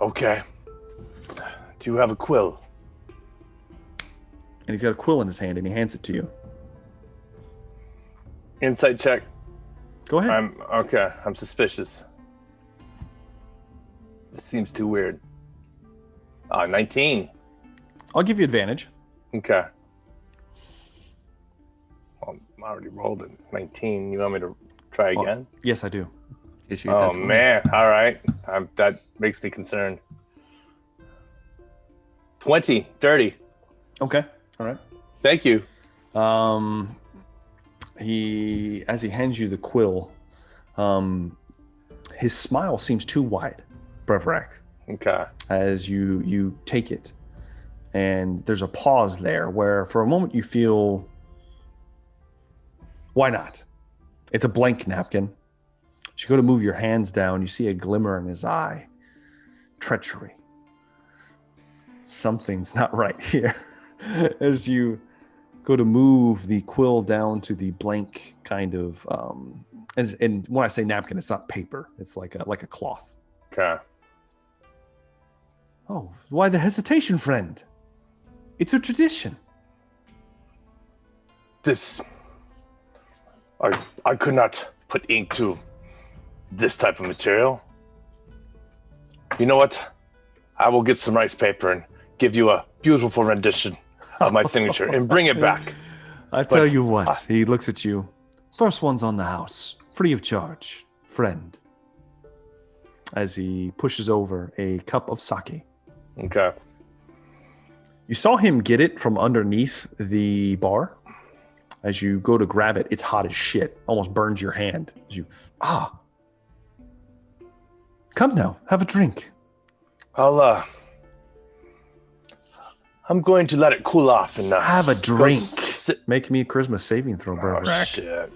Okay. Do you have a quill? And he's got a quill in his hand, and he hands it to you. Insight check. Go ahead. I'm suspicious. This seems too weird. 19. I'll give you advantage. Okay. Well, I already rolled a 19. You want me to try again? Yes, I do. Issue Oh that 20. man! All right, that makes me concerned. 20, dirty. Okay. All right. Thank you. As he hands you the quill, his smile seems too wide, Brevrak, Okay. as you take it. And there's a pause there where for a moment you feel, why not? It's a blank napkin. As you go to move your hands down, you see a glimmer in his eye. Treachery. Something's not right here. As you go to move the quill down to the blank kind of, and when I say napkin, it's not paper. It's like a cloth. Okay. Oh, why the hesitation, friend? It's a tradition. This. I could not put ink to this type of material. You know what? I will get some rice paper and give you a beautiful rendition of my signature and bring it back. I tell you what, he looks at you. First one's on the house, free of charge, friend. As he pushes over a cup of sake. Okay. You saw him get it from underneath the bar. As you go to grab it, it's hot as shit. Almost burns your hand. As you, Come now, have a drink. I'm going to let it cool off and Have a drink. sit. Make me a charisma saving throw, bro. Oh, shit.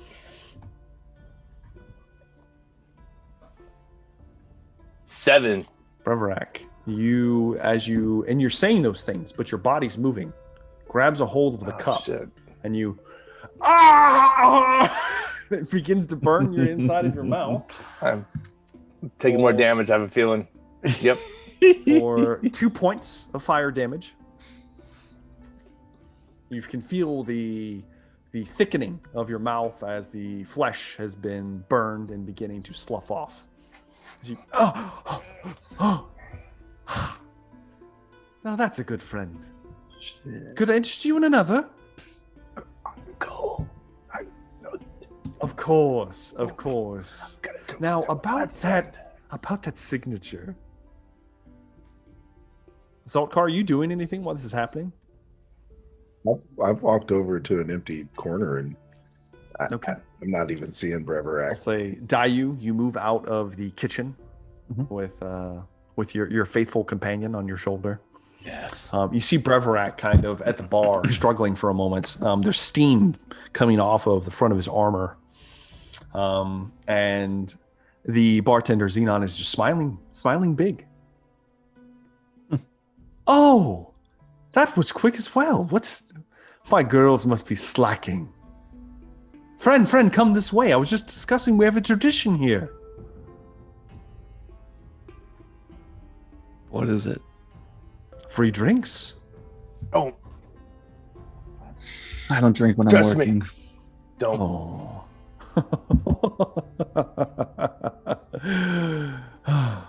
Seven. Brevrak, and you're saying those things, but your body's moving, grabs a hold of the cup, Shit. and you, it begins to burn your inside of your mouth. I'm taking more damage, I have a feeling. Yep. For 2 points of fire damage. You can feel the thickening of your mouth as the flesh has been burned and beginning to slough off. As you, now that's a good friend. Shit. Could I interest you in another? Cool. Of course. Now about that signature. Zoltkar, are you doing anything while this is happening? I've walked over to an empty corner and Okay. I'm not even seeing I'll Breverac. say, Dayu, you move out of the kitchen with your faithful companion on your shoulder. Yes. You see Breverac kind of at the bar, struggling for a moment. There's steam coming off of the front of his armor. And the bartender, Xenon, is just smiling big. Oh, that was quick as well. My girls must be slacking. Friend, come this way. I was just discussing we have a tradition here. What is it? Free drinks. Don't. I don't drink when I'm Trust me. working. Don't. Oh.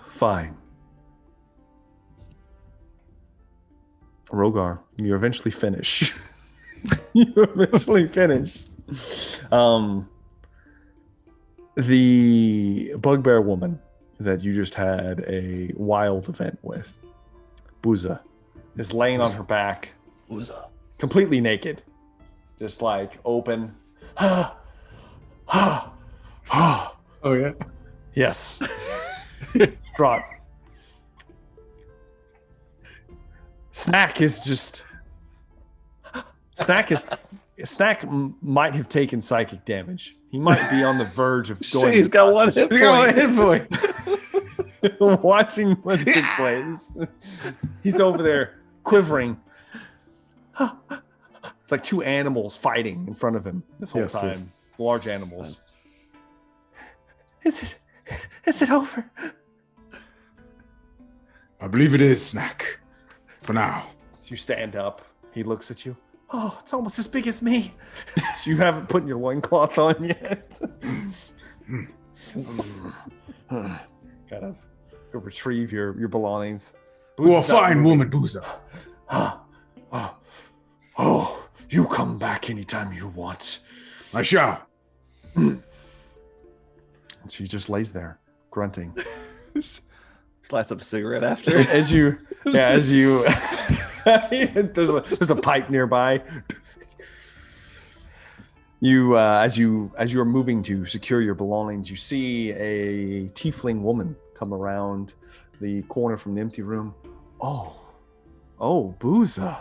Fine. Rogar, you eventually finish. The bugbear woman that you just had a wild event with, Booza, is laying on her back, completely naked, just like open. Oh yeah. Yes. Drop. Snack might have taken psychic damage. He might be on the verge of going. He's got one unconscious. hit point. Watching what took place. He's over there quivering. It's like two animals fighting in front of him this whole time. Yes. Large animals. Is it over? I believe it is, Snack. For now. So you stand up. He looks at you. Oh, it's almost as big as me. So you haven't put your loincloth on yet. Kind of go retrieve your belongings. You are a Booza's not fine moving. woman, Booza. Oh, you come back anytime you want. I shall. And she just lays there, grunting. Lights up a cigarette after. As you there's a pipe nearby. You as you are moving to secure your belongings, you see a tiefling woman come around the corner from the empty room. Oh, Booza,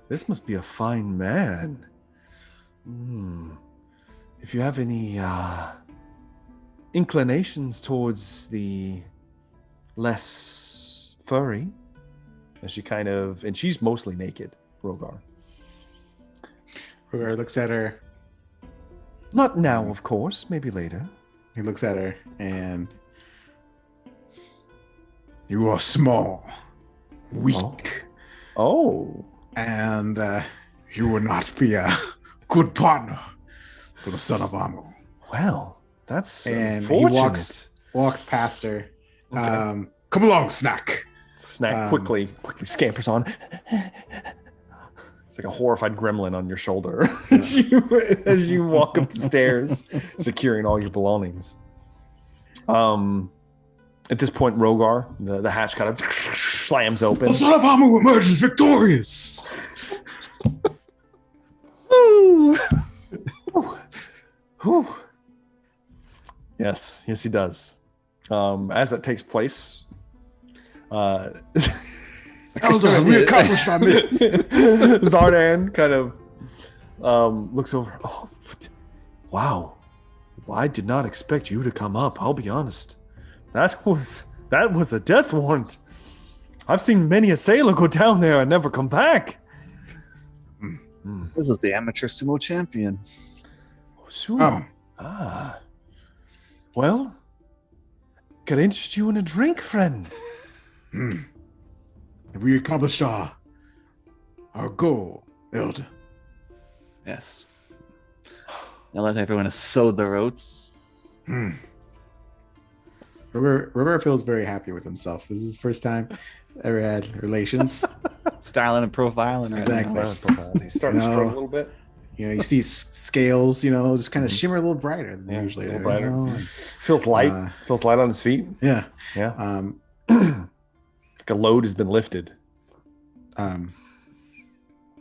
this must be a fine man. If you have any inclinations towards the less furry, as she and she's mostly naked, Rogar. Rogar looks at her. Not now, of course, maybe later. He looks at her and You are small, weak, Oh. and you will not be a good partner for the son of Amu. Well, that's And he unfortunate. walks past her. Okay. Come along, Snack. Snack quickly scampers on. It's like a horrified gremlin on your shoulder as you walk up the stairs, securing all your belongings. At this point, Rogar, the hatch kind of slams open. The son of Amu emerges victorious. Whew. Yes, he does. As that takes place, Elder, we accomplished our mission. Zardan kind of looks over. Oh, wow! I did not expect you to come up. I'll be honest. That was a death warrant. I've seen many a sailor go down there and never come back. This is the amateur sumo champion. Sumo. Well, can I interest you in a drink, friend? Have we accomplished our goal, Elder? Yes. Now let everyone have sowed their oats. Rogar feels very happy with himself. This is his first time ever had relations. Styling and profiling right Exactly. now. He's starting to struggle a little bit. You know, you see scales, just kind of shimmer a little brighter than Yeah, usually. a little do, brighter. and- Feels light. Feels light on his feet. yeah. Yeah. Like a load has been lifted.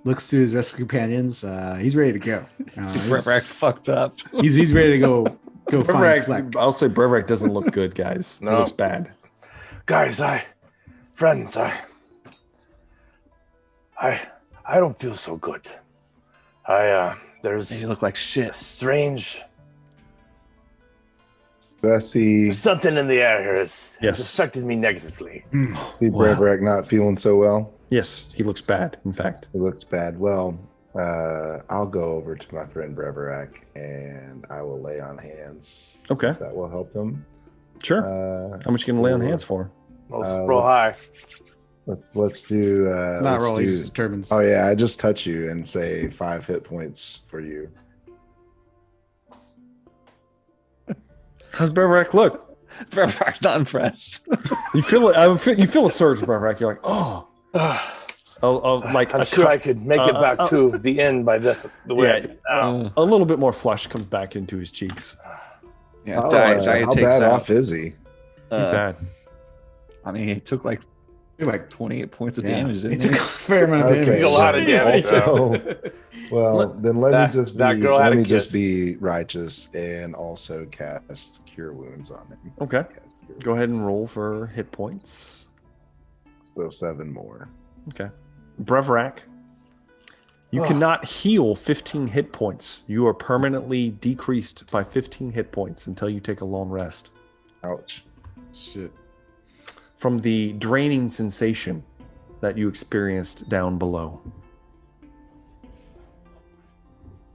Looks to his rescue companions. He's ready to go. Brevrak fucked up. He's ready to go find Slack. Brevrak, I'll say Brevrak doesn't look good, guys. No. He looks bad. Guys, friends, I don't feel so good. There's You look like shit. strange Bessie, something in the air here has Yes. affected me negatively. see Brevrak not feeling so well. Yes, he looks bad, in fact. It looks bad. Well, I'll go over to my friend Brevrak and I will lay on hands. Okay, That will help him. sure. How much you gonna lay on Sure. hands for? Roll high. Let's do. It's not let's rolling, he do- just determines. Oh yeah, I just touch you and say 5 hit points for you. How's Brevrak look? Brevrak's not impressed. You feel it. You feel a surge, Brevrak. You're like, oh, like I'm a sure cut- I could make it back to the end by the way Yeah. I feel now. a little bit more flush comes back into his cheeks. Yeah, How Jaya bad takes out. off is he? He's bad. I mean, he took like Like 28 points of yeah, damage. it Didn't took a he? fair amount of Okay, damage. Took a lot of damage. Also, well, then let that- me just that be girl had let a me just kiss. be righteous and also cast Cure Wounds on him. Okay. Cast Cure Go ahead and roll for hit points. Wounds. So 7 more. Okay. Brevrak, you cannot heal 15 hit points. You are permanently decreased by 15 hit points until you take a long rest Ouch. Shit. from the draining sensation that you experienced down below.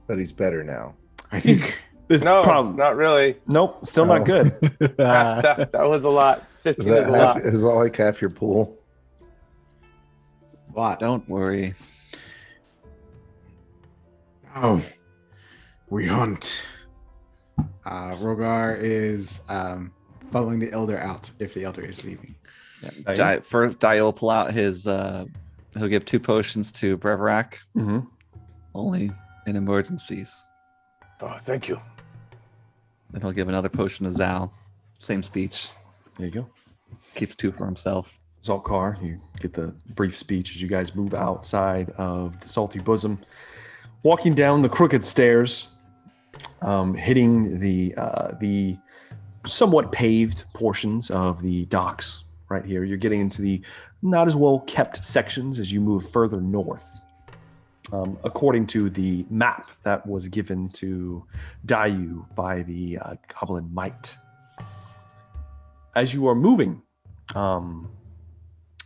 But he's better now. I think This No, problem. not really. Nope, still Oh. not good. that was a lot. Is 15 is that a half, lot. is that like half your pool? a lot. Don't worry. Oh, we hunt. Rogar is following the elder out if the elder is leaving. Yeah. First, Dio will pull out his. He'll give 2 potions to Brevrak, hmm only in emergencies. Oh, thank you. Then he'll give another potion to Zal. Same speech. There you go. Keeps 2 for himself. Zalkar, you get the brief speech as you guys move outside of the Salty Bosom, walking down the crooked stairs, hitting the somewhat paved portions of the docks right here. You're getting into the not as well kept sections as you move further north. According to the map that was given to Dayu by the Goblin Might. As you are moving,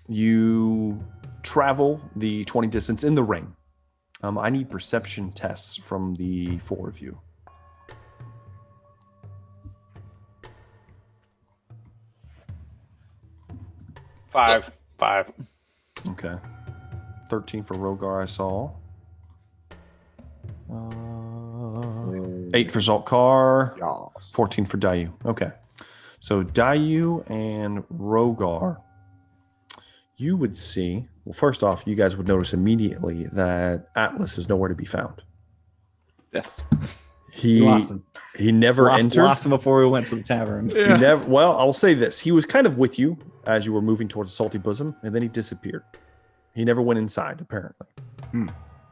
you travel the 20 distance in the rain. I need perception tests from the 4 of you. 5. Okay. 13 for Rogar, I saw. 8 for Zalkar. Yas. 14 for Dayu. Okay. So Dayu and Rogar, you would see, well, first off, you guys would notice immediately that Atlas is nowhere to be found. Yes. He Lost him. He never entered. Lost him before we went to the tavern. He never. Well, I'll say this: he was kind of with you as you were moving towards the Salty Bosom, and then he disappeared. He never went inside, apparently.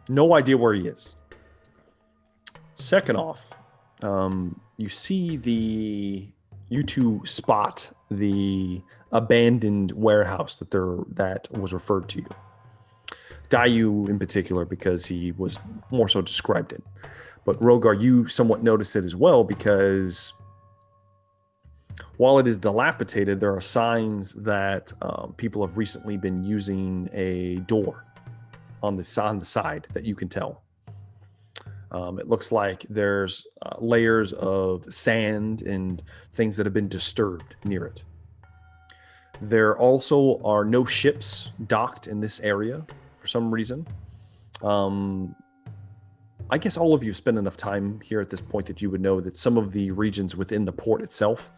No idea where he is. Second off, you see you two spot the abandoned warehouse that was referred to you. Dayu in particular, because he was more so described it. But Rogar, you somewhat noticed it as well, because while it is dilapidated, there are signs that people have recently been using a door on the side that you can tell. It looks like there's layers of sand and things that have been disturbed near it. There also are no ships docked in this area for some reason. I guess all of you spend enough time here at this point that you would know that some of the regions within the port itself,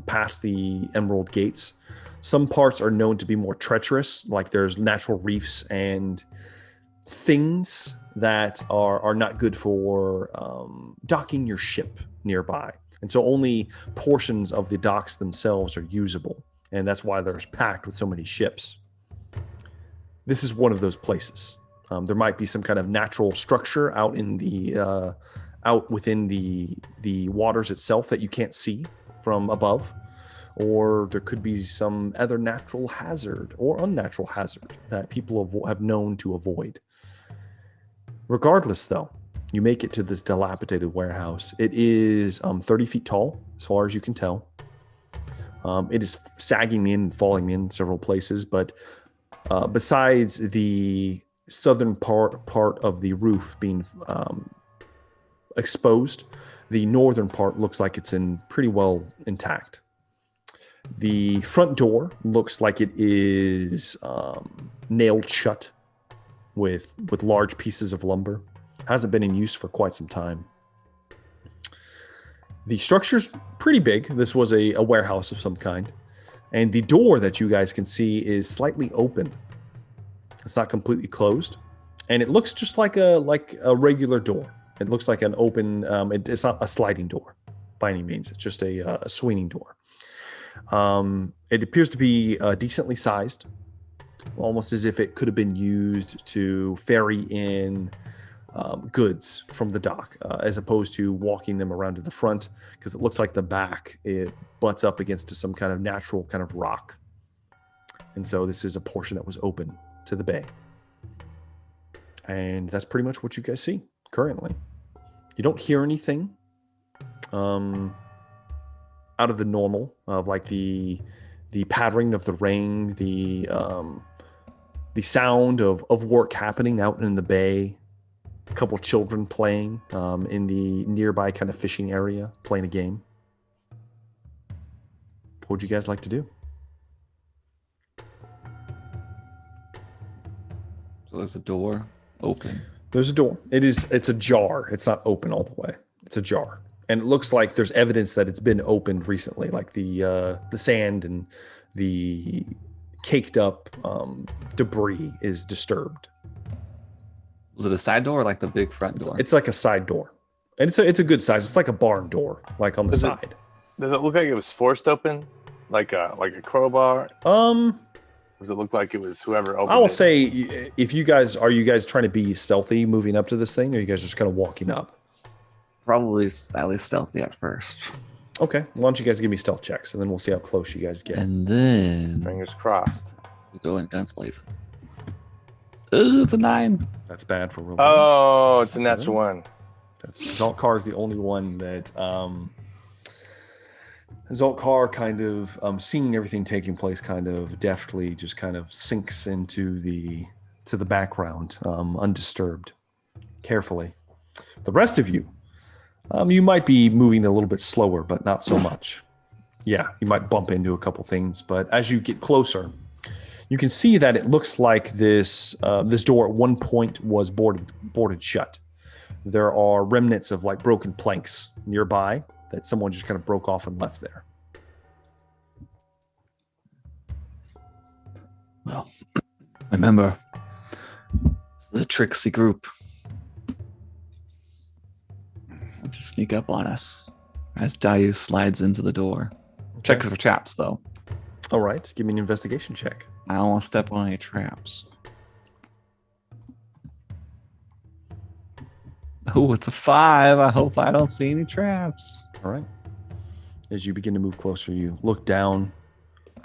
past the Emerald Gates, some parts are known to be more treacherous, like there's natural reefs and things that are not good for docking your ship nearby. And so only portions of the docks themselves are usable. And that's why they're packed with so many ships. This is one of those places. There might be some kind of natural structure out in the out within the waters itself that you can't see from above, or there could be some other natural hazard or unnatural hazard that people have known to avoid. Regardless, though, you make it to this dilapidated warehouse. It is 30 feet tall, as far as you can tell. It is sagging in and falling in several places, but besides the southern part of the roof being exposed, the northern part looks like it's in pretty well intact. The front door looks like it is nailed shut with large pieces of lumber. Hasn't been in use for quite some time. The structure's pretty big. This was a warehouse of some kind. And the door that you guys can see is slightly open. It's not completely closed. And it looks just like a regular door. It looks like an open, it's not a sliding door by any means. It's just a swinging door. It appears to be decently sized. almost as if it could have been used to ferry in goods from the dock, as opposed to walking them around to the front, because it looks like the back, it butts up against some kind of natural kind of rock. And so this is a portion that was open to the bay. And that's pretty much what you guys see currently. You don't hear anything out of the normal of like the pattering of the rain, the sound of work happening out in the bay, a couple children playing in the nearby kind of fishing area, playing a game. What would you guys like to do? So there's a door open. There's a door. It's ajar. It's not open all the way. It's ajar. And it looks like there's evidence that it's been opened recently, like the sand and the caked up debris is disturbed. Was it a side door or like the big front door? It's like a side door. And it's a good size. It's like a barn door, like on the side. Does it look like it was forced open? Like a crowbar? Does it look like it was whoever opened it? I will say, if you guys trying to be stealthy moving up to this thing, or are you guys just kind of walking up? Probably at least stealthy at first. Okay, why don't you guys give me stealth checks, and then we'll see how close you guys get. And then Fingers crossed. we go in guns blazing. Ooh, it's a 9. That's bad for real. Oh, it's a natural one. Zaltkar is the only one that Zaltkar kind of seeing everything taking place kind of deftly just kind of sinks into the background undisturbed, carefully. The rest of you, you might be moving a little bit slower, but not so much. Yeah, you might bump into a couple things, but as you get closer, you can see that it looks like this door at one point was boarded shut. There are remnants of like broken planks nearby that someone just kind of broke off and left there. Well, remember, the tricksy group to sneak up on us as Dayu slides into the door. Check for traps, though. All right, give me an investigation check. I don't want to step on any traps. Oh, it's a 5. I hope I don't see any traps. All right. As you begin to move closer, you look down.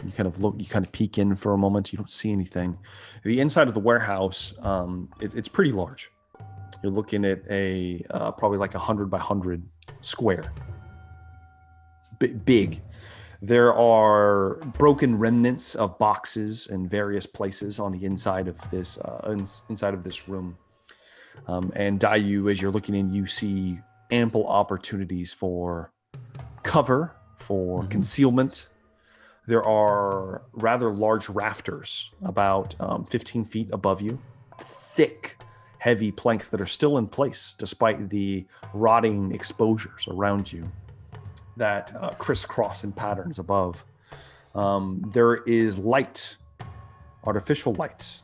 You kind of peek in for a moment. You don't see anything. The inside of the warehouse, it's pretty large. You're looking at a probably like 100 by 100 square. Big. There are broken remnants of boxes in various places on the inside of this room. And Dayu, as you're looking in, you see ample opportunities for cover, for concealment. There are rather large rafters about 15 feet above you, thick, heavy planks that are still in place despite the rotting exposures around you that crisscross in patterns above. There is light, artificial light,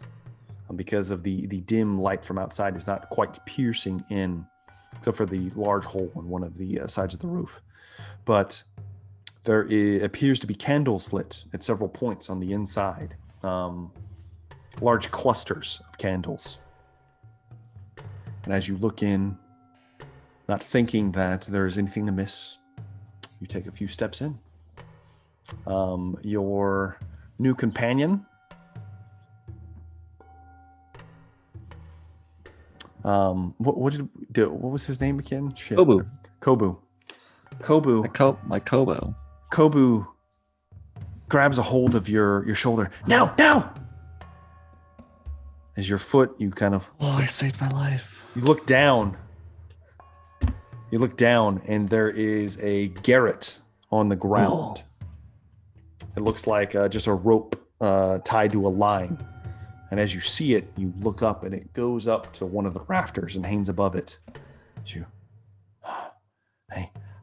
because of the dim light from outside is not quite piercing in, except for the large hole in one of the sides of the roof. But there appears to be candles lit at several points on the inside, large clusters of candles. And as you look in, not thinking that there is anything to miss, you take a few steps in. Your new companion, what was his name again? Shit. Kobu. Like Kobo. Kobu grabs a hold of your shoulder. No! As your foot, you kind of... Oh, he saved my life. You look down. And there is a garrote on the ground. It looks like just a rope tied to a line. And as you see it, you look up, and it goes up to one of the rafters and hangs above it.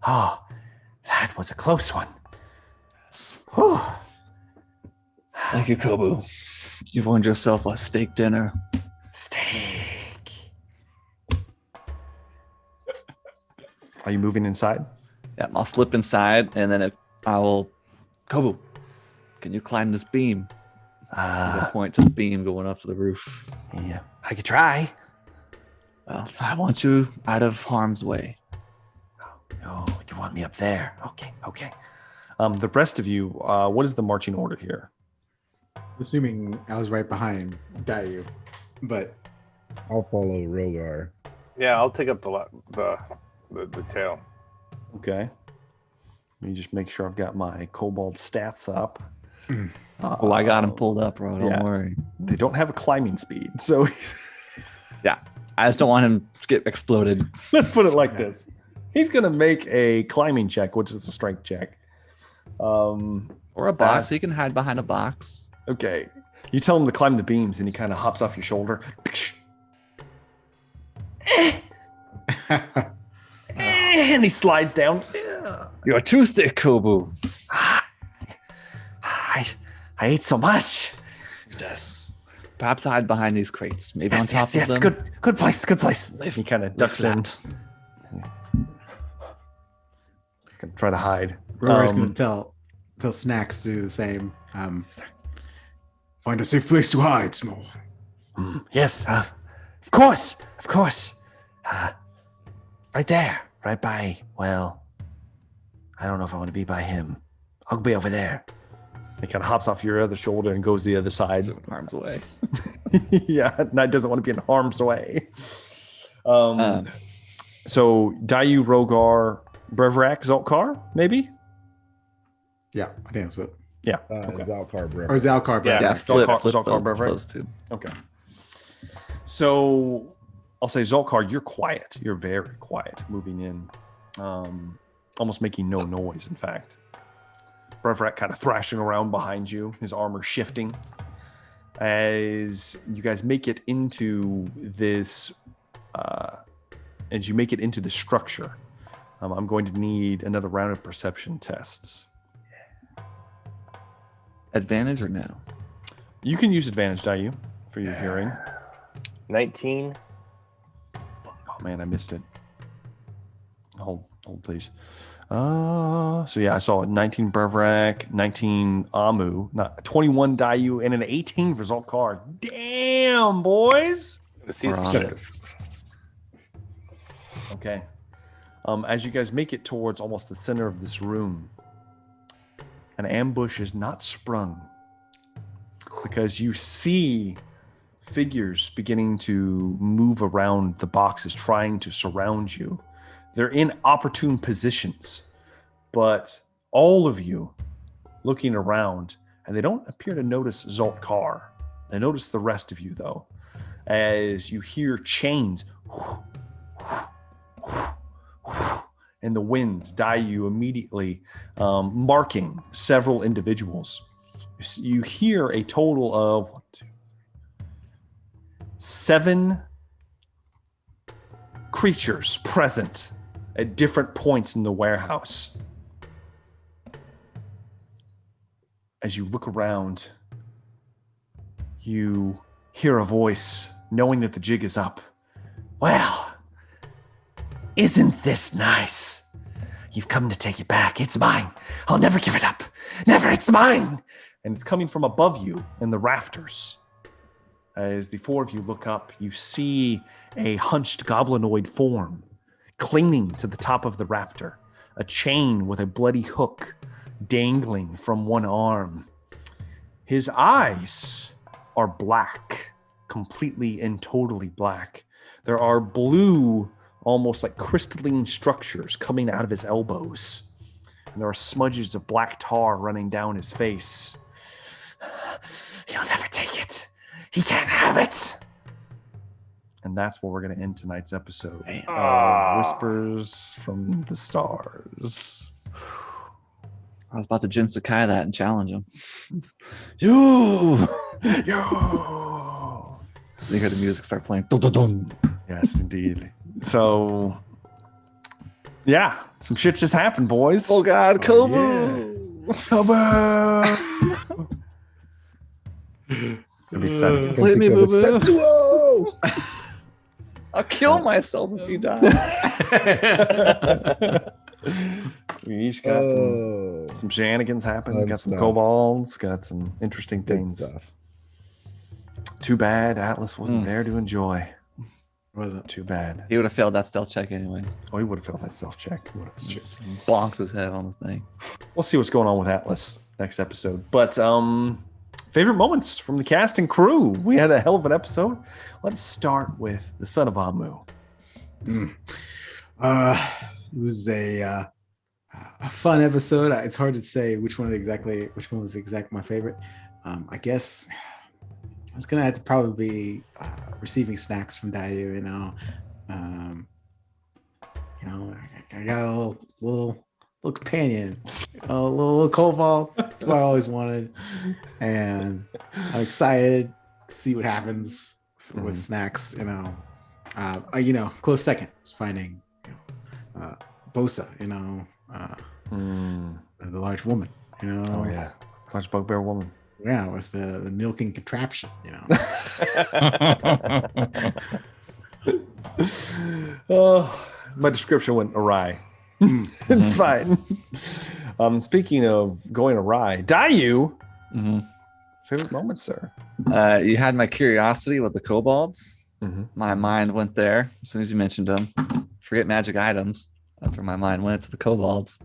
That was a close one. Whew. Thank you, Kobu. You've earned yourself a steak dinner. Steak. Are you moving inside? Yeah, I'll slip inside, and then I will... Kobu, can you climb this beam? I point to the beam going up to the roof. Yeah, I could try. Well, I want you out of harm's way. Oh, you want me up there? Okay. The rest of you, what is the marching order here? Assuming I was right behind Dayu, but I'll follow Rogar. Yeah, I'll take up the tail. Okay. Let me just make sure I've got my kobold stats up. Oh, I got him pulled up, bro. Don't worry. They don't have a climbing speed, so I just don't want him to get exploded. let's put it like this. He's going to make a climbing check, which is a strength check. Or a box. So he can hide behind a box. Okay. You tell him to climb the beams, and he kind of hops off your shoulder. And he slides down. You're too thick, Kobu. I ate so much. Yes. Perhaps hide behind these crates. Maybe on top of them. Yes, good place. He kind of ducks in. He's gonna try to hide. Rogar's gonna tell Snacks to do the same. Find a safe place to hide, Small. Yes, of course. Right there, right by. Well, I don't know if I want to be by him. I'll be over there. He kind of hops off your other shoulder and goes the other side. Arms away. Yeah, Knight doesn't want to be in harm's way. So Dayu, Rogar, Brevrak, Zolkar, maybe? Yeah, I think so. Yeah. Okay. Zalkar, bro. Or Zalkar, Yeah. Yeah, flip Zolkar, Brevrak. those two. Okay. So I'll say Zolkar, you're quiet. You're very quiet moving in. Almost making no noise, in fact. Brevrak kind of thrashing around behind you, his armor shifting. As you guys make it into this, as you make it into the structure, I'm going to need another round of perception tests. Advantage or no? You can use advantage, Dayu, for your hearing. 19. Oh man, I missed it. Hold please. So yeah, I saw 19 Brevrak, 19 Amu, 21 Dayu, and an 18 for Zolkar. Damn, boys. We're on it. Okay. As you guys make it towards almost the center of this room, an ambush is not sprung because you see figures beginning to move around the boxes, trying to surround you. They're in opportune positions, but all of you looking around, and they don't appear to notice Zolkar. They notice the rest of you, though, as you hear chains in the wind. Dayu immediately marking several individuals. You hear a total of 7 creatures present at different points in the warehouse. As you look around, you hear a voice, knowing that the jig is up. Well, isn't this nice? You've come to take it back. It's mine. I'll never give it up. Never, it's mine. And it's coming from above you in the rafters. As the 4 of you look up, you see a hunched goblinoid form clinging to the top of the rafter, a chain with a bloody hook dangling from one arm. His eyes are black, completely and totally black. There are blue, almost like crystalline structures coming out of his elbows. And there are smudges of black tar running down his face. He'll never take it. He can't have it. And that's where we're going to end tonight's episode of Whispers from the Stars. I was about to Jin Sakai that and challenge him. Yo! You hear the music start playing. Dun, dun, dun. Yes, indeed. So, yeah, some shit just happened, boys. Oh God, Kobu! Cover! Gonna be exciting. Play me, Because boo-boo. it's- Whoa! I'll kill myself if you die. We each got some shenanigans happening. Fun Got some stuff. kobolds. Got some interesting Good things. stuff. Too bad Atlas wasn't there to enjoy. Wasn't. Too bad. He would have failed that stealth check anyway. Oh, he would have failed that stealth check. He would have Bonked his head on the thing. We'll see what's going on with Atlas next episode. But favorite moments from the cast and crew. We had a hell of an episode. Let's start with the Son of Amu. It was a fun episode. It's hard to say which one was exactly my favorite. I guess I was gonna have to probably be receiving snacks from Dayu. I got a little companion, a little cobalt. That's what I always wanted, and I'm excited to see what happens with snacks. Close second is finding Bosa. The large woman. Oh yeah, large bugbear woman. Yeah, with the milking contraption. Oh, my description went awry. It's fine. Speaking of going awry, Dayu, favorite moments, sir? You had my curiosity with the kobolds. My mind went there as soon as you mentioned them. Forget magic items. That's where my mind went, to the kobolds.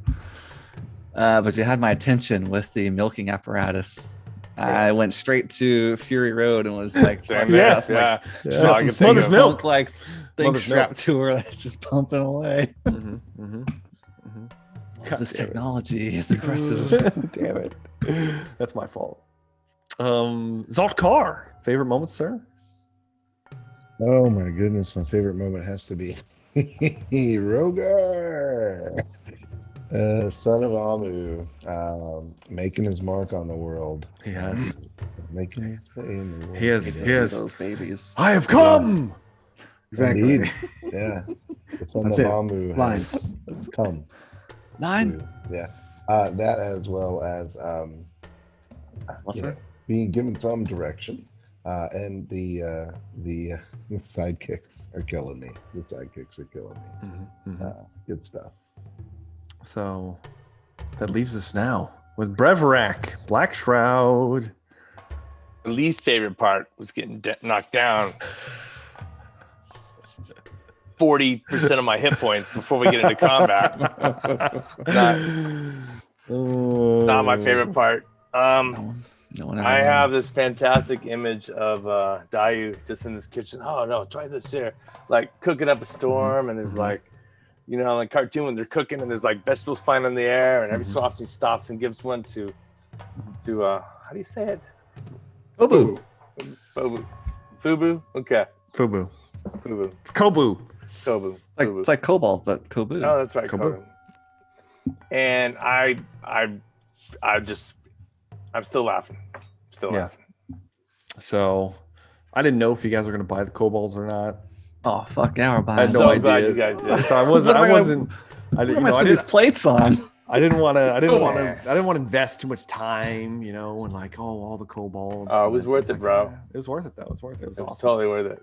But you had my attention with the milking apparatus. I went straight to Fury Road and was like, Mother's milk, like thing strapped to her that's just pumping away. This technology is impressive. Damn it. That's my fault. Zaltkar, favorite moments, sir? Oh my goodness, my favorite moment has to be Rogar, son of Amu, making his mark on the world. He has. Making his way in the world. He has. Those babies. I have come. Exactly. Indeed. Yeah. The son of Amu has come. 9. Yeah. That as well as being given some direction. And the sidekicks are killing me. The sidekicks are killing me. Good stuff. So that leaves us now with Breverac, Black Shroud. The least favorite part was getting knocked down 40% of my hit points before we get into combat. Not my favorite part. No one ever I have wins. this fantastic image of Dayu just in this kitchen. Oh no, try this here. Like cooking up a storm, and there's like, like cartoon when they're cooking, and there's like vegetables flying in the air, and every so often he stops and gives one to how do you say it? Fubu. Fubu? Okay. Fubu. Fubu. Kobu. Kobu. It's like Cobalt, but Kobu. Oh, that's right. Kobu. Kobu. And I'm still laughing. Laughing. So I didn't know if you guys were going to buy the kobolds or not. Oh fuck yeah, we're I buying. had no So idea. glad you guys did. So I wasn't. I didn't. What am I putting these plates on? I didn't want to invest too much time, and like, all the kobolds. Oh, it was worth it, bro. It was worth it though. It was worth it. It was It was awesome. totally worth it.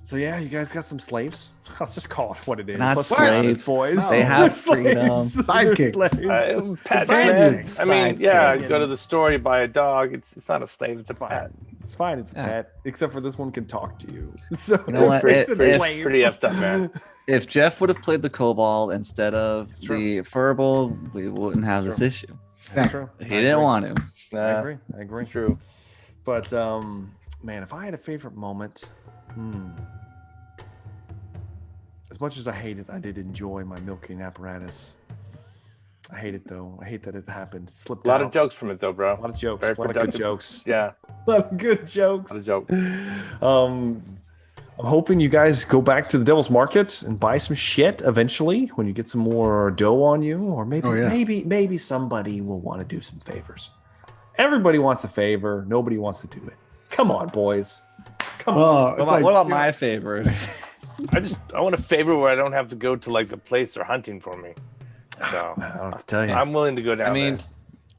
So yeah, you guys got some slaves. Let's just call it what it is. Not Let's be honest, slaves. boys. They They're have slaves. freedom. They're Sidekicks. Pet Companions. slave. I mean, yeah, you go to the store, you buy a dog. It's not a slave, it's a pet. It's fine. It's a Yeah. pet, except for this one can talk to you. So You know what? it's a If- slave. Pretty effed up, man. If Jeff would have played the Kobold instead of true. the Furble, we wouldn't have this issue. That's true. He didn't want to. I agree. I agree. True. But man, if I had a favorite moment, as much as I hate it, I did enjoy my milking apparatus. I hate it though. I hate that it happened. It slipped A lot out. of jokes from it, though, bro. A lot of jokes. Very A lot of good productive. jokes. Yeah, A lot of good jokes. a lot of jokes. I'm hoping you guys go back to the Devil's Market and buy some shit eventually when you get some more dough on you, or maybe somebody will want to do some favors. Everybody wants a favor. Nobody wants to do it. Come on, boys. Come on. Well, What about my favors? I want a favor where I don't have to go to like the place they're hunting for me. So I don't have to tell you. I'm willing to go down I mean,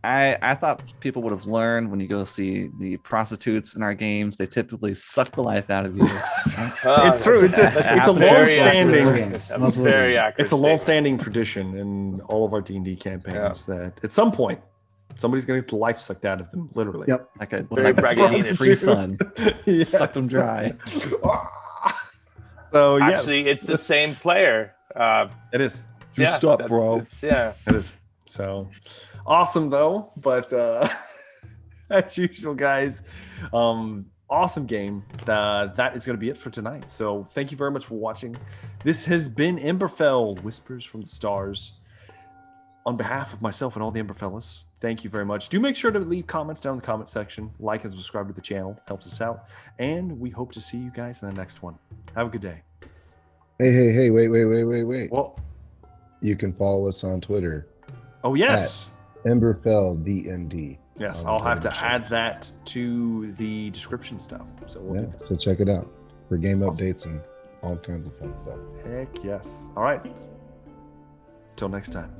there. I thought people would have learned when you go see the prostitutes in our games. They typically suck the life out of you. It's true. It's a Very long-standing. accurate. That's very accurate. It's a statement. long-standing tradition in all of our D&D campaigns that at some point Somebody's gonna get the life sucked out of them, literally. Yep. Like a Very braggadocious. free sun. Yes. Sucked them dry. So Actually, yes. it's the same player. It is. Juiced up, that's- bro. Yeah. It is. So awesome though, but as usual, guys, awesome game. That is going to be it for tonight. So thank you very much for watching. This has been Emberfell Whispers from the Stars. On behalf of myself and all the Emberfellas, thank you very much. Do make sure to leave comments down in the comment section, like and subscribe to the channel, helps us out, and we hope to see you guys in the next one. Have a good day. Hey, wait. Well, You can follow us on Twitter, oh yes. Emberfell DND. Yes, on I'll have the to show. add that to the description stuff. So we'll do Yeah, so check it out for game Awesome. updates and all kinds of fun stuff. Heck yes. All right. Till next time.